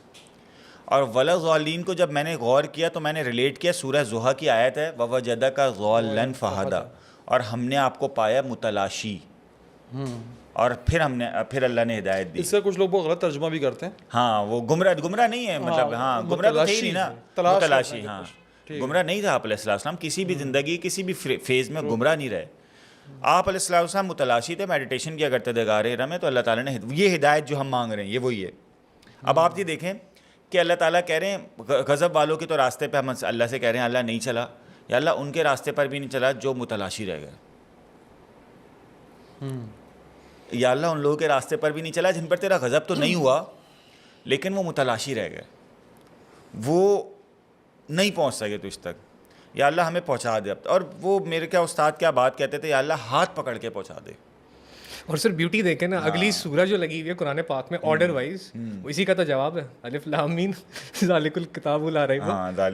اور ولا ضالین کو جب میں نے غور کیا تو میں نے ریلیٹ کیا سورہ ضحیٰ کی آیت ہے ووجدک ضالا فہدی، اور ہم نے آپ کو پایا متلاشی، اور پھر اللہ نے ہدایت دی. اس کا کچھ لوگ بہت غلط ترجمہ بھی کرتے ہیں. ہاں وہ گمراہ نہیں ہے، مطلب ہاں گمراہ تو تھے ہی نہیں نا، متلاشی. ہاں گمراہ نہیں تھا آپ علیہ السلام، کسی بھی زندگی کسی بھی فیز میں گمراہ نہیں رہے. آپ علیہ السلام متلاشی تھے، میڈیٹیشن کیا کرتے تھے غار حرا میں، تو اللہ تعالیٰ نے یہ ہدایت جو ہم مانگ رہے ہیں یہ وہی ہے. اب آپ یہ دیکھیں کہ اللہ تعالیٰ کہہ رہے ہیں غضب والوں کے تو راستے پہ ہم اللہ سے کہہ رہے ہیں اللہ نہیں چلا، یا اللہ ان کے راستے پر بھی نہیں چلا جو متلاشی رہ گئے، یا اللہ ان لوگوں کے راستے پر بھی نہیں چلا جن پر تیرا غضب تو نہیں ہوا لیکن وہ متلاشی رہ گئے، وہ نہیں پہنچ سکے تجھ تک، یا اللہ ہمیں پہنچا دے. اور وہ میرے کیا استاد کیا بات کہتے تھے، یا اللہ ہاتھ پکڑ کے پہنچا دے. اور سر بیوٹی دیکھیں نا، اگلی سورہ جو لگی ہوئی ہے قرآن پاک میں آرڈر وائز، اسی کا تو جواب ہے الف لام میم ذالک الکتاب لا ریب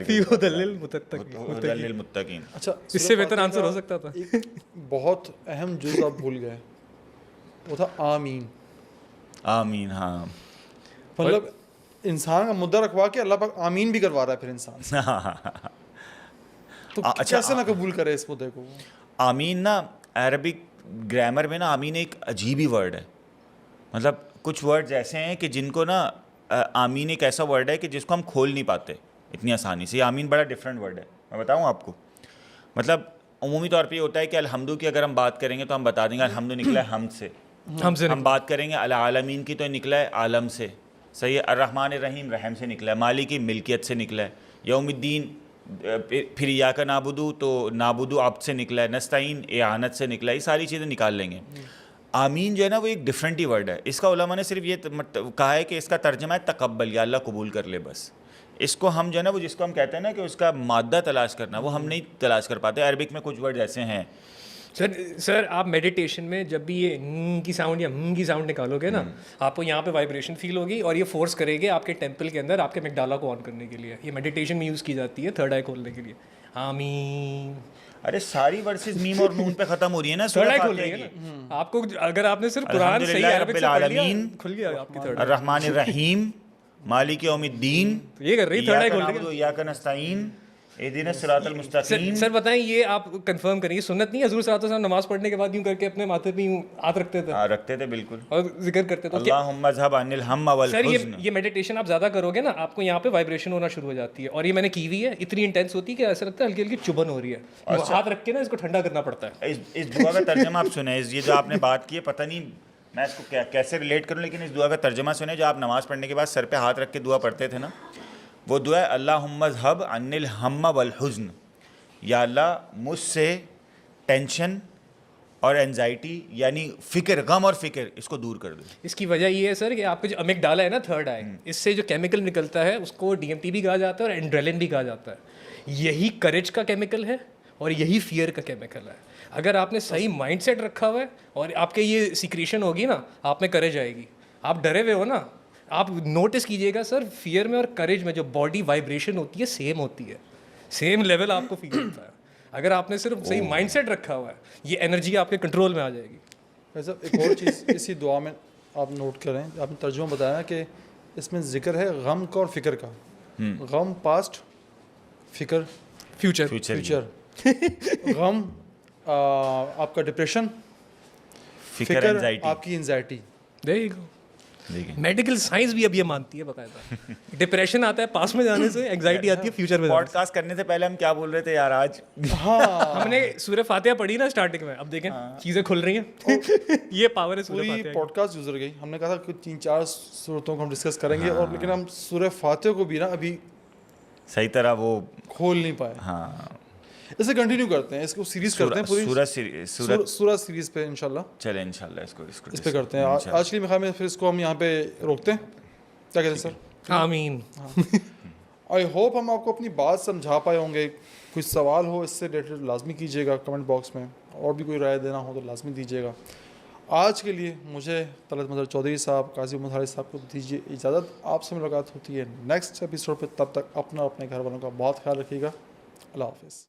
فیہ ھدی للمتقین. اچھا اس سے بہتر آنسر ہو سکتا تھا. ایک بہت اہم جز آپ بھول گئے، وہ تھا آمین. آمین. ہاں مطلب انسان کا مدعا رکھوا کے اللہ پاک آمین بھی کروا رہا ہے پھر انسان، تو کیسے نہ قبول کرے اس مدعے کو. آمین نا عربک گرامر میں نا آمین ایک عجیب ہی ورڈ ہے. مطلب کچھ ورڈز ایسے ہیں کہ جن کو نا آمین ایک ایسا ورڈ ہے کہ جس کو ہم کھول نہیں پاتے اتنی آسانی سے. آمین بڑا ڈفرینٹ ورڈ ہے، میں بتاؤں آپ کو. مطلب عمومی طور پہ یہ ہوتا ہے کہ الحمدو کی اگر ہم بات کریں گے تو ہم بتا دیں گے الحمد نکلا ہے حمد سے. ہم بات کریں گے العالمین کی تو نکلا ہے عالم سے، صحیح ہے. الرحمن الرحیم رحم سے نکلا ہے، مالک کی ملکیت سے نکلا ہے. یوم الدین پھر ایاک نعبدو تو نعبدو عبد سے نکلا ہے، نستعین اعانت سے نکلا ہے. یہ ساری چیزیں نکال لیں گے. آمین جو ہے نا وہ ایک ڈفرینٹ ہی ورڈ ہے. اس کا علماء نے صرف یہ کہا ہے کہ اس کا ترجمہ ہے تقبل، یا اللہ قبول کر لے. بس اس کو ہم جو ہے نا وہ جس کو ہم کہتے ہیں نا کہ اس کا مادہ تلاش کرنا، وہ ہم نہیں تلاش کر پاتے. عربک میں کچھ ورڈ ایسے ہیں. سر آپ میڈیٹیشن میں جب بھی یہ کی ساؤنڈ یا کی ساؤنڈ نکالو گے نا، آپ کو یہاں پہ وائبریشن فیل ہوگی اور یہ فورس کرے گے آپ کے ٹیمپل کے اندر آپ کے میگڈالا کو آن کرنے کے لیے. یہ میڈیٹیشن میں یوز کی جاتی ہے تھرڈ آئی کھولنے کے لیے. آمین. ارے ساری ورسز میم اور نون پہ ختم ہو رہی ہے نا تھرڈ آئی کھول رہی ہے نا. آپ کو اگر آپ نے صرف قرآن صحیح عربک سے پڑھ لیا کھل گیا آپ کی تھرڈ. الرحمن الرحیم مالک یوم الدین، یہ کر رہی تھرڈ آئی کھول رہی ہے. ایاک نستعین اہدنا الصراط المستقیم. سر بتائیں یہ آپ کنفرم کریے سنت نہیں؟ حضور صلی اللہ علیہ وسلم نماز پڑھنے کے بعد یوں کر کے اپنے ماتھے پہ یوں ہاتھ رکھتے تھے. ہاں رکھتے تھے بالکل، اور ذکر کرتے تھے. اللہم اذھب عن الہم سر والحزن. یہ میڈیٹیشن آپ زیادہ کرو گے نا آپ کو یہاں پہ وائبریشن ہونا شروع ہو جاتی ہے. اور یہ میں نے کی ہوئی ہے، اتنی انٹینس ہوتی ہے کہ ایسا لگتا ہے ہلکی ہلکی چبھن ہو رہی ہے. ہاتھ رکھ کے نا اس کو ٹھنڈا کرنا پڑتا ہے. اس دعا کا ترجمہ آپ سنیں. یہ جو آپ نے بات کی ہے پتہ نہیں میں اس کو کیسے ریلیٹ کروں، لیکن اس دعا کا ترجمہ سنیں جو آپ نماز پڑھنے کے بعد سر پہ ہاتھ رکھ کے دعا پڑھتے تھے نا. وہ دعا ہے اللہم اذھب عن الہم والحزن، یا اللہ مجھ سے ٹینشن اور انزائٹی یعنی فکر، غم اور فکر اس کو دور کر دے. اس کی وجہ یہ ہے سر کہ آپ کو جو امیک ڈالا ہے نا تھرڈ آئی، اس سے جو کیمیکل نکلتا ہے اس کو ڈی ایم ٹی بھی کہا جاتا ہے اور اینڈریلن بھی کہا جاتا ہے. یہی کریج کا کیمیکل ہے اور یہی فیئر کا کیمیکل ہے. اگر آپ نے صحیح مائنڈ سیٹ رکھا ہوا ہے اور آپ کے یہ سیکریشن ہوگی نا، آپ میں کریج آئے گی. آپ ڈرے ہوئے ہو نا، آپ نوٹس کیجیے گا سر فیئر میں اور کریج میں جو باڈی وائبریشن ہوتی ہے سیم ہوتی ہے، سیم لیول آپ کو فیل ہوتا ہے. اگر آپ نے صرف صحیح مائنڈ سیٹ رکھا ہوا ہے یہ انرجی آپ کے کنٹرول میں آ جائے گی. ویسے ایک اور چیز اسی دعا میں آپ نوٹ کریں، آپ نے ترجمہ بتایا کہ اس میں ذکر ہے غم کا اور فکر کا. غم پاسٹ، فکر فیوچر. غم آپ کا ڈپریشن، فکر آپ کی انزائٹی. میڈیکل سائنس بھی اب یہ مانتی ہے باقاعدہ. ڈپریشن آتا ہے پاس میں جانے سے، انگزائٹی آتی ہے فیوچر میں. پوڈ کاسٹ کرنے سے پہلے ہم کیا بول رہے تھے یار آج؟ ہم نے سورہ فاتحہ پڑھی نا اسٹارٹنگ میں، اب دیکھیں چیزیں کھل رہی ہیں. یہ پاور ہے سورہ پوری فاتحہ. پوڈ کاسٹ گزر گئی، ہم نے کہا تھا کہ 3-4 صورتوں کو ہم ڈسکس کریں گے، اور لیکن ہم سورہ فاتحہ کو بھی نا ابھی صحیح طرح وہ کھول نہیں پائے. ہاں اسے کنٹینیو کرتے ہیں، اس کو سیریز کرتے ہیں پوری سورہ سیریز پہ انشاءاللہ. چلے انشاءاللہ اس پہ کرتے ہیں. آج کے لیے میرے خیال میں پھر اس کو ہم یہاں پہ روکتے ہیں. کیا کہتے ہیں سر؟ آمین. آئی ہوپ ہم آپ کو اپنی بات سمجھا پائے ہوں گے. کوئی سوال ہو اس سے ریلیٹڈ لازمی کیجیے گا کمنٹ باکس میں، اور بھی کوئی رائے دینا ہو تو لازمی دیجیے گا. آج کے لیے مجھے طلعت مظہر چودھری صاحب، قاضی محمد حارث صاحب کو دیجیے اجازت. آپ سے ملاقات ہوتی ہے نیکسٹ ایپیسوڈ پہ. تب تک اپنا اپنے گھر والوں کا بہت خیال رکھیے گا. اللہ حافظ.